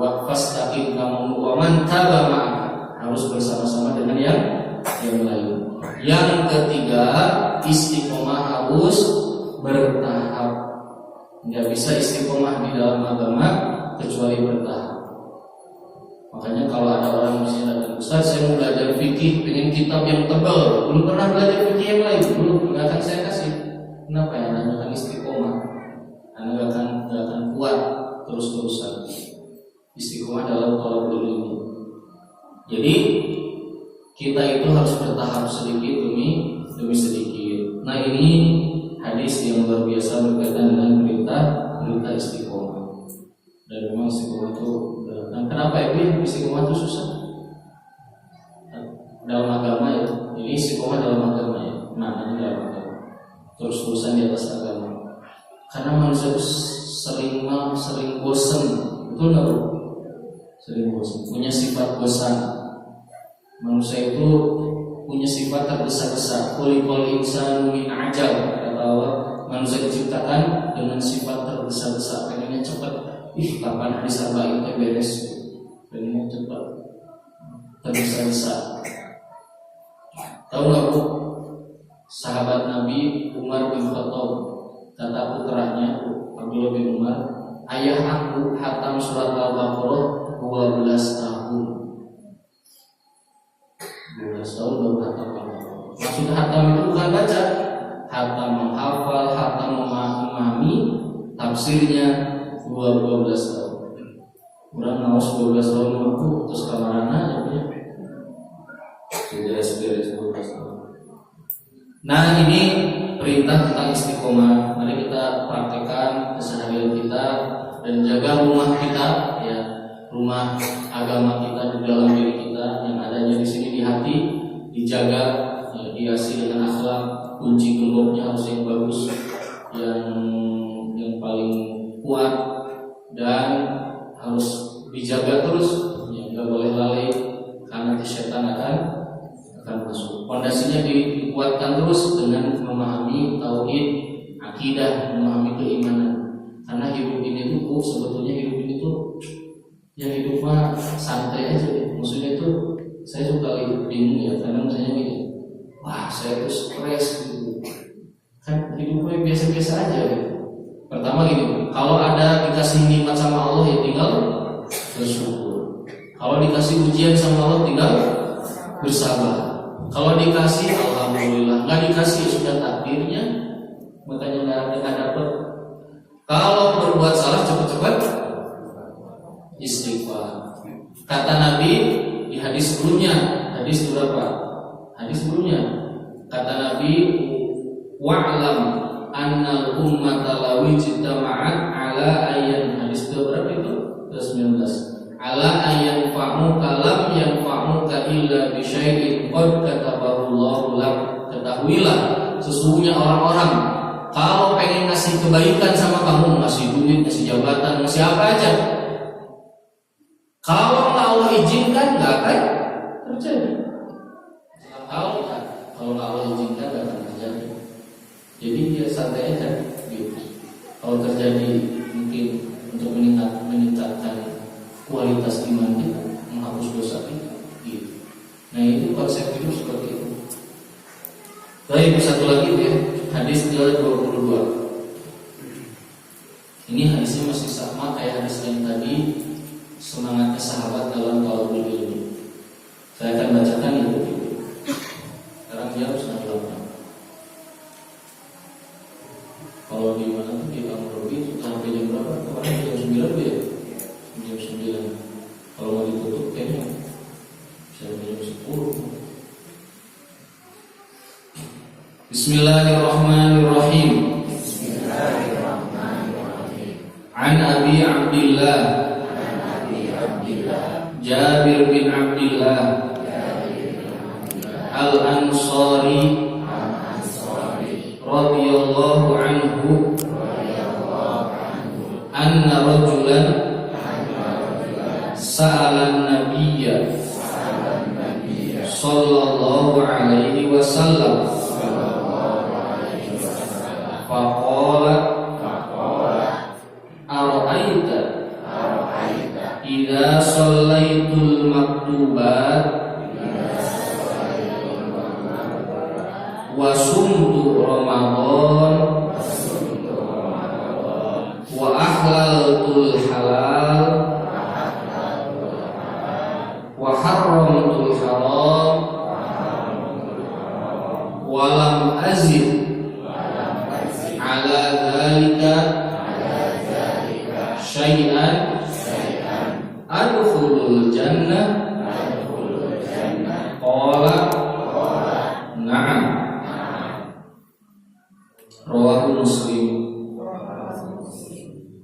wa fastaqim kamu wa man taba ma'aka harus bersama-sama dengan yang lain. Yang ketiga, istiqomah harus bertahap. Tidak bisa istiqomah di dalam agama kecuali bertahap. Makanya kalau ada orang misalnya datang, Ustaz saya mau belajar fikih, pengen kitab yang tebal, belum pernah belajar fikih yang lain, belum, nggak akan saya kasih. Kenapa ya? Anda akan istiqomah, Anda nggak akan kuat terus-terusan. Istiqomah dalam thalabul ilmi. Jadi kita itu harus bertahap sedikit demi sedikit. Nah ini hadis yang luar biasa berkaitan dengan perintah istiqomah. Dan memang istiqomah itu dan kenapa itu istiqomah itu susah dalam agama ya. Ini istiqomah dalam agama ya. Maknanya dalam agama. Terus-terusan di atas agama. Karena manusia itu sering bosan, betul nggak bro? Sering bosan. Punya sifat bosan. Manusia itu punya sifat tergesa-gesa. Kulikul insanu min ajal kata Allah. Manusia diciptakan dengan sifat tergesa-gesa, pengennya cepat. Kapan hadis arba'in teh beres? Pengennya cepat. Tergesa-gesa. Tahu nggak bu? Sahabat Nabi Umar bin Khattab kata putranya Abdullah bin Umar, ayah aku hatam surat Al-Baqarah 12 tahun. 12 tahun baru hatam Al-Baqarah. Maksudnya hatam itu bukan baca, hatam menghafal, hatam memahami tafsirnya 12 tahun. Kurang ngawas 12 tahun aku terus kamarana ya. Beres 12 tahun. Nah ini perintah tentang istiqomah. Mari kita praktekkan keseharian kita dan jaga rumah kita ya, rumah agama kita di dalam diri kita yang adanya di sini di hati dijaga ya, dihiasi dengan akhlak, kunci gemboknya harus yang bagus, yang paling kuat dan harus dijaga terus ya, nggak boleh lalai karena setan akan masuk. Pondasinya dikuatkan terus dengan memahami tauhid, akidah, memahami keimanan. Karena hidup ini tuh sebetulnya hidup ini tuh ya hidup mah santai aja. Maksudnya itu saya suka bingung ya, karena misalnya gini, wah saya tuh stres gitu. Kan hidupnya biasa-biasa aja gitu. Pertama gini, kalau ada dikasih nikmat sama Allah ya tinggal bersyukur. Kalau dikasih ujian sama Allah tinggal bersabar. Kalau dikasih alhamdulillah. alhamdulillah. Nggak dikasih sudah takdirnya, makanya nggak dapat. Kalau berbuat salah cepat-cepat istighfar. Kata Nabi di hadis sebelumnya, hadis berapa? Hadis sebelumnya kata Nabi, wa'lam annal ummata law ijtama'at ala ayyan, hadis berapa itu? 19. Ala ayyan fa'uka lam yanfa'uka illa bi syai'in qad katabahu Allahu lak. Ketahuilah sesungguhnya orang-orang kalau pengen ngasih kebaikan sama kamu, ngasih duit, ngasih jabatan, ngasih apa aja, kalau nggak Allah izinkan nggak akan terjadi. Kalau nggak Allah izinkan nggak akan terjadi. Jadi dia santai aja gitu. Kalau terjadi mungkin untuk meningkatkan kualitas iman kita, menghapus dosa kita gitu. Nah itu konsep hidup seperti itu. Baik, satu lagi ya, hadis ke-22. Ini hadisnya masih sama kayak hadis yang tadi, semangatnya sahabat dalam talabul ilmi. Saya akan bacakan itu. Sekarang jam 9:08. Kalau di mana tuh di Amrobi itu sampai jam berapa? Kemarin jam 9 ya? Jam 9. Kalau mau ditutup kayaknya bisa jam 10. Bismillahirrahmanirrahim. An Abi Abdillah Jabir bin Abdillah Al-Ansari radhiyallahu anhu anna rajulan sa'alan nabiyya sallallahu alaihi wasallam faqala ara'aita idza shallaitul maktubat wa sumtu ramadan wa ahlaltul halal wa harramtul haram wa lam azid ala dzalika syai'an adkhulul jannah qala na'am. Rawahu Muslim.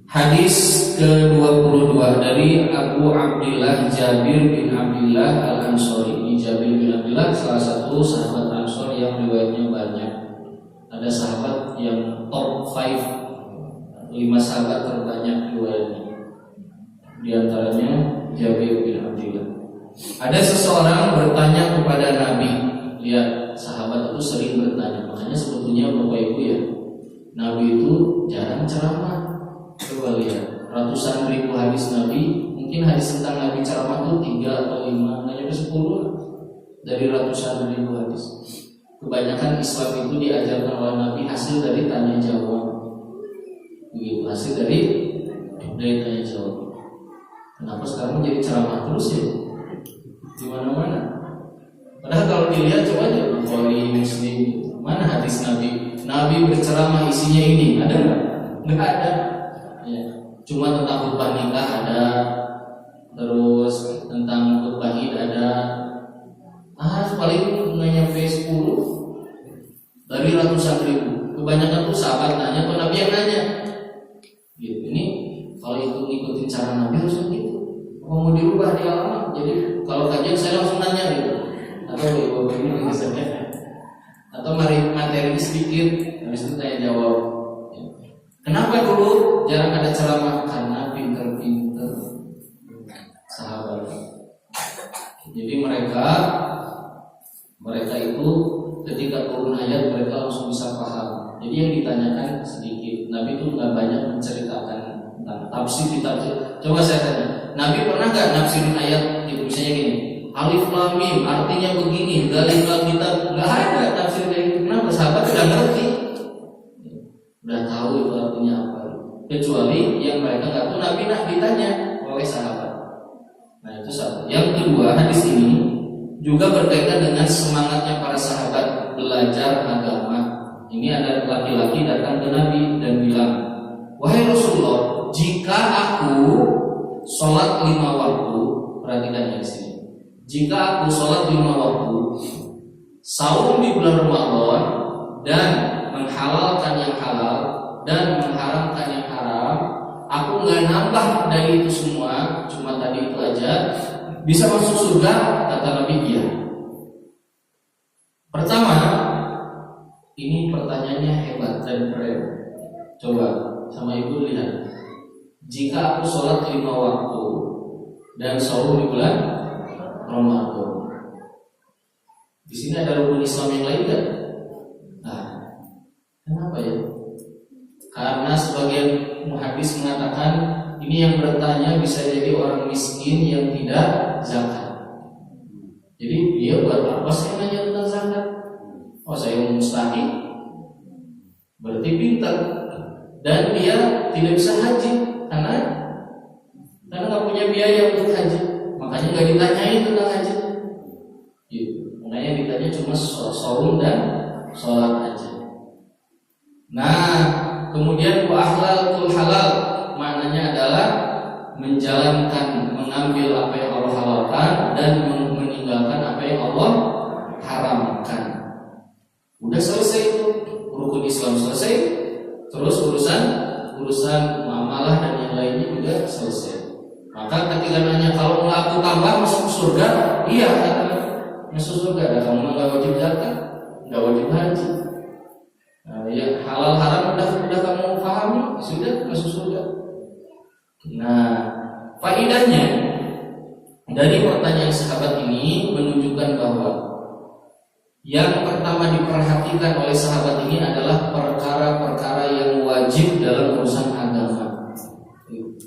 Hadis ke-22 dari Abu Abdillah Jabir bin Abdillah Al-Ansari. Ini Jabir bin Abdillah salah satu sahabat Ansor yang riwayatnya banyak. Ada sahabat yang top 5 sahabat terbanyak riwayatnya. Di antaranya Jabir bin Abdillah. Ada seseorang bertanya kepada Nabi. Lihat, sahabat itu sering bertanya. Makanya sebetulnya Bapak Ibu ya, Nabi itu jarang ceramah. Coba lihat, ratusan ribu hadis Nabi. Mungkin hadis tentang Nabi ceramah itu 3 atau 5, nggak nyampe 10 dari ratusan ribu hadis. Kebanyakan Islam itu diajarkan oleh Nabi hasil dari tanya jawab. Begitu, hasil dari tanya jawab. Kenapa sekarang jadi ceramah terus ya? Di mana-mana. Padahal kalau dilihat coba aja Bukhari, Muslim, mana hadis Nabi? Nabi berceramah isinya ini, ada nggak? Nggak ada. Ya. Cuma tentang khutbah nikah ada, terus tentang khutbah Id ada. Paling nggak nyampe 10 dari ratusan ribu. Kebanyakan tuh sahabat nanya, atau Nabi yang nanya. Gitu. Ini kalau itu ngikutin cara Nabi harusnya gitu. Mau dirubah di alamat. Jadi kalau kajian saya langsung nanya gitu. Atau ibu ini misalnya. Atau materi sedikit, habis itu tanya jawab. Kenapa dulu jarang ada ceramah? Karena pinter-pinter sahabat. Jadi mereka itu ketika turun ayat mereka langsung bisa paham. Jadi yang ditanyakan sedikit. Nabi itu nggak banyak menceritakan tentang tafsir. Coba saya tanya, Nabi pernah nggak nafsirin ayat itu misalnya gini, Alif Lam Mim artinya begini, dzalikal kitab, nggak ada tafsir kayak gitu. Kenapa? Sahabat udah ngerti, udah tahu itu artinya apa. Kecuali yang mereka nggak tahu, Nabi ditanya oleh sahabat. Nah itu satu. Yang kedua, hadis ini juga berkaitan dengan semangatnya para sahabat belajar agama. Ini ada laki-laki datang ke Nabi dan bilang, wahai Rasulullah, jika aku sholat 5 waktu, perhatikan ya di sini. Jika aku sholat 5 waktu, saum di bulan Ramadan dan menghalalkan yang halal dan mengharamkan yang haram, aku nggak nambah dari itu semua, cuma tadi itu aja, bisa masuk surga? Kata Nabi, iya. Pertama, ini pertanyaannya hebat dan keren. Coba sama ibu lihat. Jika aku sholat 5 waktu dan saum di bulan Ramadan, di sini ada rukun Islam yang lain kan? Nah, kenapa ya? Karena sebagian muhadis mengatakan ini yang bertanya bisa jadi orang miskin yang tidak zakat. Jadi dia buat apa saya nanya tentang zakat? Oh, saya mustahil. Berarti pintar. Dan dia tidak bisa haji karena nggak punya biaya untuk haji. Makanya nggak ditanyain tentang haji. Gitu. Makanya ditanya cuma saum dan sholat aja. Nah, kemudian wa ahlalul halal, maknanya adalah menjalankan, mengambil apa yang Allah halalkan dan meninggalkan apa yang Allah haramkan. Udah selesai itu, rukun Islam selesai, terus urusan muamalah dan yang lainnya juga selesai. Maka ketika nanya kalau nggak aku tambah masuk surga, iya masuk surga. Kamu nggak wajib zakat, nggak wajib haji. Nah, yang halal haram udah kamu pahami, sudah masuk surga. Nah, faedahnya dari pertanyaan sahabat ini menunjukkan bahwa yang pertama diperhatikan oleh sahabat ini adalah perkara-perkara yang wajib dalam urusan agama.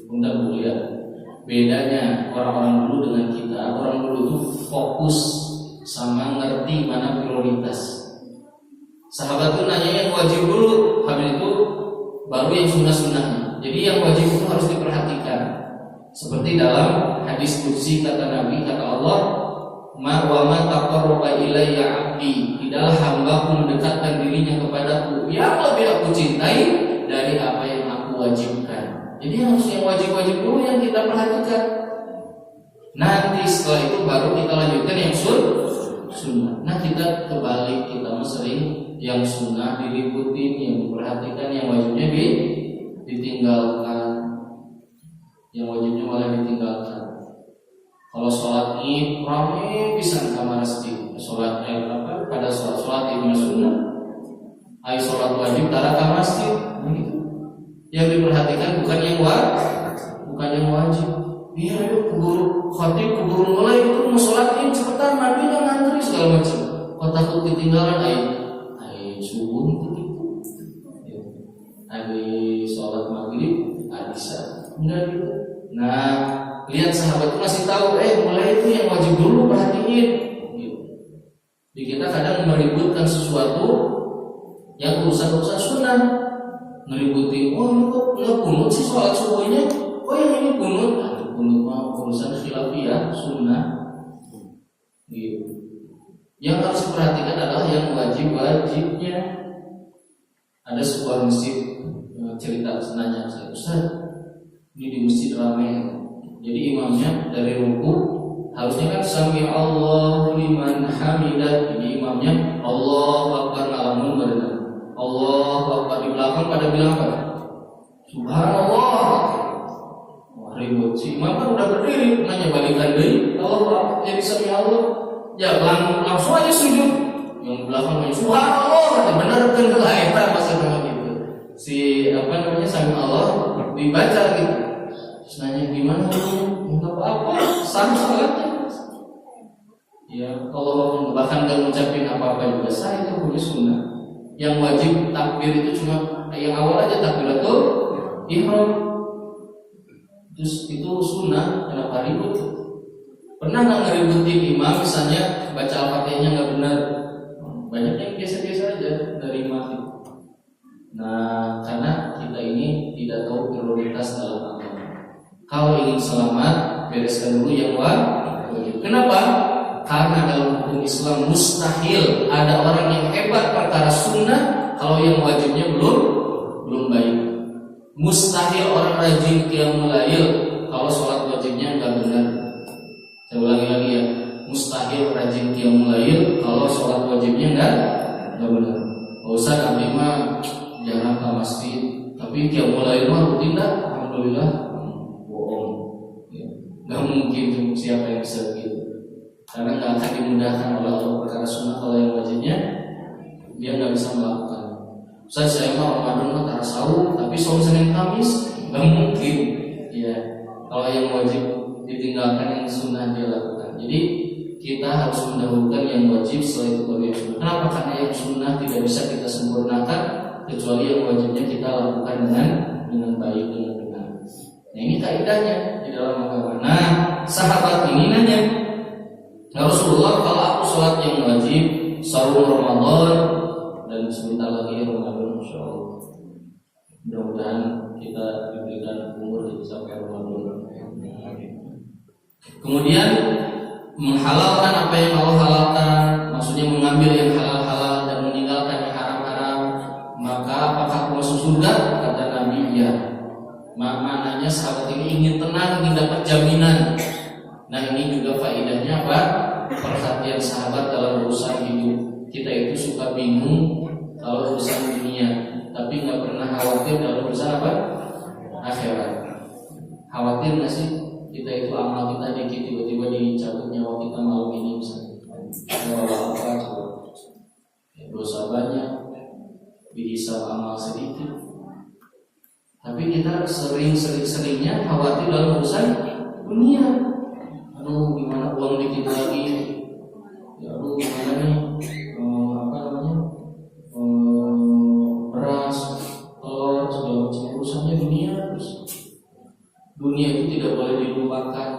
Bunda Bu ya, bedanya orang-orang dulu dengan kita. Orang dulu itu fokus sama ngerti mana prioritas. Sahabat itu nanya yang wajib dulu, habis itu baru yang sunnah-sunnahnya. Jadi yang wajib itu harus diperhatikan. Seperti dalam hadis qudsi kata Nabi, kata Allah, "Ma wa ma taqarraba ilayya 'abdi." Tidaklah hambaku mendekatkan dirinya kepadaku yang lebih aku cintai dari apa yang aku wajibkan. Jadi harus yang wajib-wajib dulu yang kita perhatikan. Nanti setelah itu baru kita lanjutkan yang sunnah. Nah, kita kebalik, kita sering yang sunnah diributin, yang diperhatikan, yang wajibnya ditinggalkan, yang wajibnya malah ditinggalkan. Kalau sholat id ramai pisan kamar masjid, sholat pada sholat id sunnah, ay sholat wajib tara kamar masjid, gitu. Yang diperhatikan bukan yang wajib. Iya, keburu khatib, keburu mulai itu mau sholat id cepetan, nabi ngantri segala macam. Kau takut ketinggalan ay subuh gitu. Habis sholat maghrib bisa enggak gitu. Nah, lihat sahabat itu masih tahu, mulai itu yang wajib dulu perhatiin gitu. Jadi kita kadang meributkan sesuatu yang urusan sunnah, ngeributin, ini kok nggak kunut sih sholat subuhnya, yang ini kunut, kunut mah urusan khilafiyah sunnah gitu. Yang harus diperhatikan adalah yang wajib-wajibnya. Ada sebuah masjid cerita senanya saya, Ustaz, ini di masjid ramai. Jadi imamnya dari ruku harusnya kan sami Allahu liman hamidah. Ini imamnya Allahu akbar ngalamun berenang. Allahu akbar, di belakang pada bilang apa? Subhanallah. Wah, ribut. Si imam kan udah berdiri, nanya balikan deui. Allahu akbar jadi sami Allah. Ya langsung aja sujud. Yang belakang nanya subhanallah, benar kan lah eta maksudnya gitu. Si sami Allah dibaca gitu. Terus nanya gimana enggak apa-apa, sah salatnya. Ya, kalau bahkan enggak ngucapin apa-apa juga sah, itu boleh sunnah. Yang wajib takbir itu cuma yang awal aja takbiratul ihram. Terus itu sunnah, kenapa ribut? Pernah nggak ngeributin imam misalnya baca Al-Fatihahnya nggak benar? Banyak yang biasa-biasa aja dari imam. Nah, karena kita ini tidak tahu prioritas dalam agama. Kalau ingin selamat, bereskan dulu yang wajib. Kenapa? Karena dalam hukum Islam mustahil ada orang yang hebat perkara sunnah kalau yang wajibnya belum baik. Mustahil orang rajin qiyamul lail kalau sholat wajibnya nggak benar. Saya ulangi lagi ya, mustahil rajin qiyamul lail kalau sholat wajibnya nggak benar. Ustaz, abdi mah jarang ke masjid, tapi qiyamul lail mah rutin dah, alhamdulillah. Bohong, ya. Nggak mungkin siapa yang bisa begitu. Karena nggak akan dimudahkan oleh Allah perkara sunnah kalau yang wajibnya dia nggak bisa melakukan. Saya mah Ramadan mah tarawih, tapi saum Senin Kamis nggak mungkin. Ya, kalau yang wajib ditinggalkan yang sunnah dia lakukan. Jadi kita harus mendahulukan yang wajib setelah itu baru yang sunnah. Kenapa? Karena yang sunnah tidak bisa kita sempurnakan kecuali yang wajibnya kita lakukan dengan baik, dengan benar. Nah, ini kaidahnya di dalam agama. Nah, sahabat ini nanya, ya Rasulullah, kalau aku sholat yang wajib, saum Ramadan, dan sebentar lagi Ramadan, insyaallah. Mudah-mudahan kita diberikan umur sampai Ramadan. Kemudian menghalalkan apa yang Allah halalkan, maksudnya mengambil yang halal-halal dan meninggalkan yang haram-haram. Maka apakah aku masuk surga? Kata Nabi, ya. Maknanya sahabat ini ingin tenang, ingin dapat jaminan. Nah, ini juga faedahnya apa? Perhatian sahabat dalam urusan hidup. Kita itu suka bingung kalau urusan dunia, tapi nggak pernah khawatir dalam urusan apa? Akhirat. Khawatir nggak sih? Kita itu amal kita dikit, tiba-tiba dicabut nyawa kita malam ini misalnya. Apa coba? Dosa banyak, dihisab amal sedikit. Tapi kita sering-seringnya khawatir dalam urusan dunia. Aduh, gimana uang dikit lagi? Ya aduh, gimana nih? Beras, telur, segala macam urusannya dunia terus. Dunia itu tidak boleh dilupakan,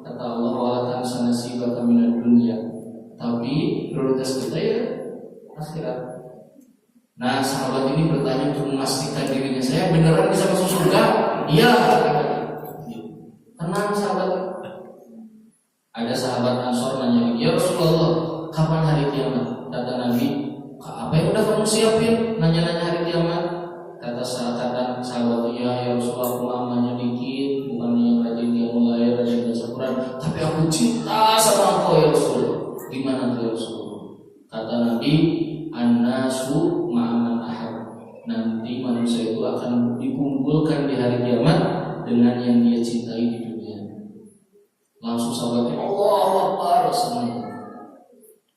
kata Allah, wala tansa nasibaka minad dunya. Tapi prioritas kita ya akhirat. Nah, sahabat ini bertanya untuk memastikan dirinya, saya beneran bisa masuk surga? Iya. Tenang sahabat. Ada sahabat Ansor nanya, ya Rasulullah, kapan hari kiamat? Kata Nabi, apa yang udah kamu siapin? Nanya-nanya hari kiamat. Kata sahabat, ya Rasulullah, aku amalnya dikit, bukan yang rajin qiyamul lail, rajin baca Quran, tapi aku cinta sama engkau ya Rasulullah. Gimana tuh ya Rasulullah? Kata Nabi, an-nasu ma'aman ahad. Nanti manusia itu akan dikumpulkan di hari kiamat dengan yang dia cintai di dunia. Langsung sahabatnya, Allahu Akbar, senang.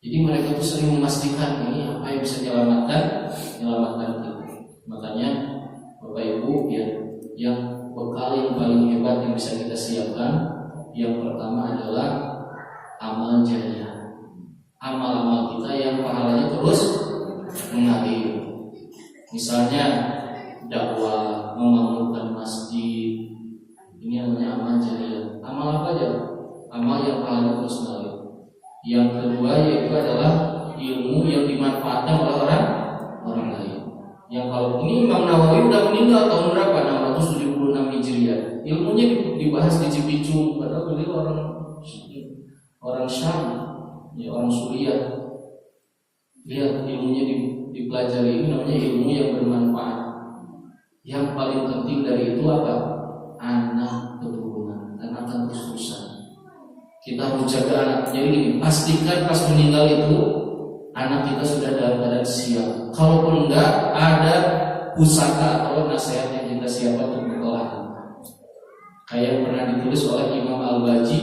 Jadi mereka itu sering memastikan ini apa yang bisa menyelamatkan kita. Makanya Bapak Ibu ya, yang bekal yang paling hebat yang bisa kita siapkan, yang pertama adalah amal jariah. Amal-amal kita yang pahalanya terus mengalir. Misalnya dakwah, membangunkan masjid. Ini namanya amal jariah. Amal apa aja? Amal yang pahalanya terus mengalir. Yang kedua yaitu adalah ilmu yang dimanfaatkan oleh orang lain. Yang kalau ini Imam Nawawi udah meninggal tahun berapa? 676 Hijriah. Ilmunya dibahas di Cipicung, padahal beliau orang Syam, ya orang Suriah. Lihat ilmunya dipelajari, ini namanya ilmu yang bermanfaat. Yang paling penting dari itu apa? Anak keturunan, karena akan terus-terusan. Kita harus jaga anak. Jadi gini, pastikan pas meninggal itu anak kita sudah dalam keadaan siap. Kalaupun enggak, ada pusaka atau nasihat yang kita siapkan untuk berkelahi. Kayak yang pernah ditulis oleh Imam Al-Baji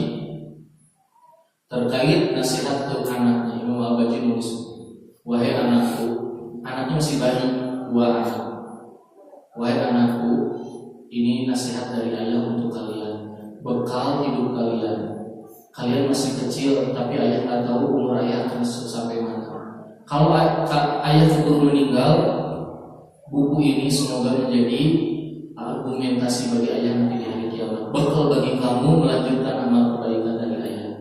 terkait nasihat untuk anaknya. Imam Al-Baji nulis, wahai anakku, anaknya masih bayi, 2 anak. Wahai anakku, ini nasihat dari ayah untuk kalian, bekal hidup kalian. Kalian masih kecil, tapi ayah nggak tahu umur ayah akan sampai mana. Kalau ayah keburu meninggal, buku ini semoga menjadi argumentasi bagi ayah nanti di hari kiamat. Bekal bagi kamu melanjutkan amal kebaikan dari ayah.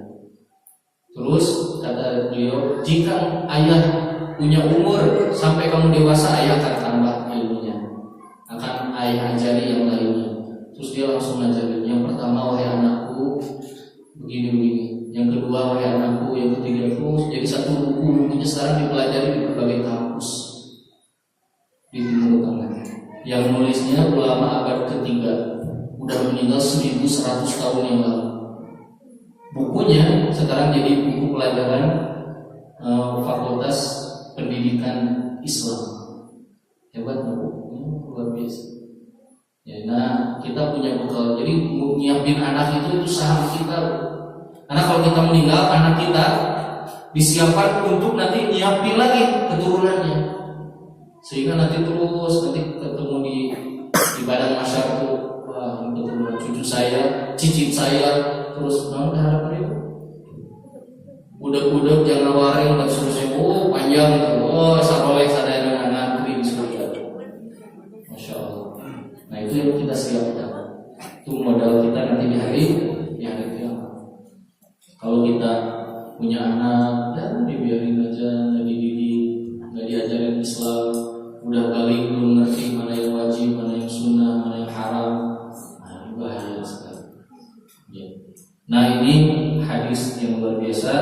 Terus kata beliau, jika ayah punya umur sampai kamu dewasa, ayah akan tambah ilmunya, akan ayah ajari yang lainnya. Terus dia langsung ngajarin. Yang pertama, wahai anakku, begini-begini. yang kedua wahai anakku, yang ketiga itu jadi satu bukunya sekarang dipelajari di berbagai kampus di Timur Tengah. Yang nulisnya ulama abad ketiga, udah meninggal 1100 tahun yang lalu. Bukunya sekarang jadi buku pelajaran Fakultas Pendidikan Islam. Hebat bukunya, luar biasa. Ya, nah kita punya bekal. Jadi nyiapin anak itu saham kita. Karena kalau kita meninggal, anak kita disiapkan untuk nanti nyiapin lagi keturunannya, sehingga nanti terus nanti ketemu di badan masyarakat tuh, wah ini keturunan cucu saya, cicit saya, terus harapan itu udah jangan waring dan seterusnya, panjang gitu, saroleh sadaya anak kering surga, masya Allah. Nah itu yang kita siapkan, itu modal kita nanti di hari kiamat. Kalau kita punya anak, ya dibiarin aja, nggak dididik, nggak diajarin Islam, udah balik belum ngerti mana yang wajib, mana yang sunnah, mana yang haram, nah ini bahaya sekali. Ya. Nah ini hadis yang luar biasa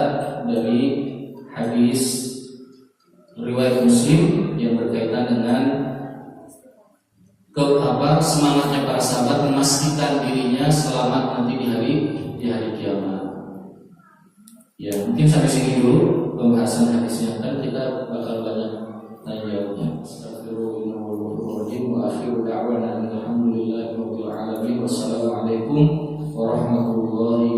dari hadis riwayat Muslim yang berkaitan dengan semangatnya para sahabat memastikan dirinya selamat nanti di hari kiamat. Ya mungkin sampai sini dulu pembahasan hadisnya, kan kita bakal banyak tanya jawabnya. Astagfirullahaladzim wa akhiru da'wana alhamdulillahi rabbil alamin. Wassalamualaikum warahmatullahi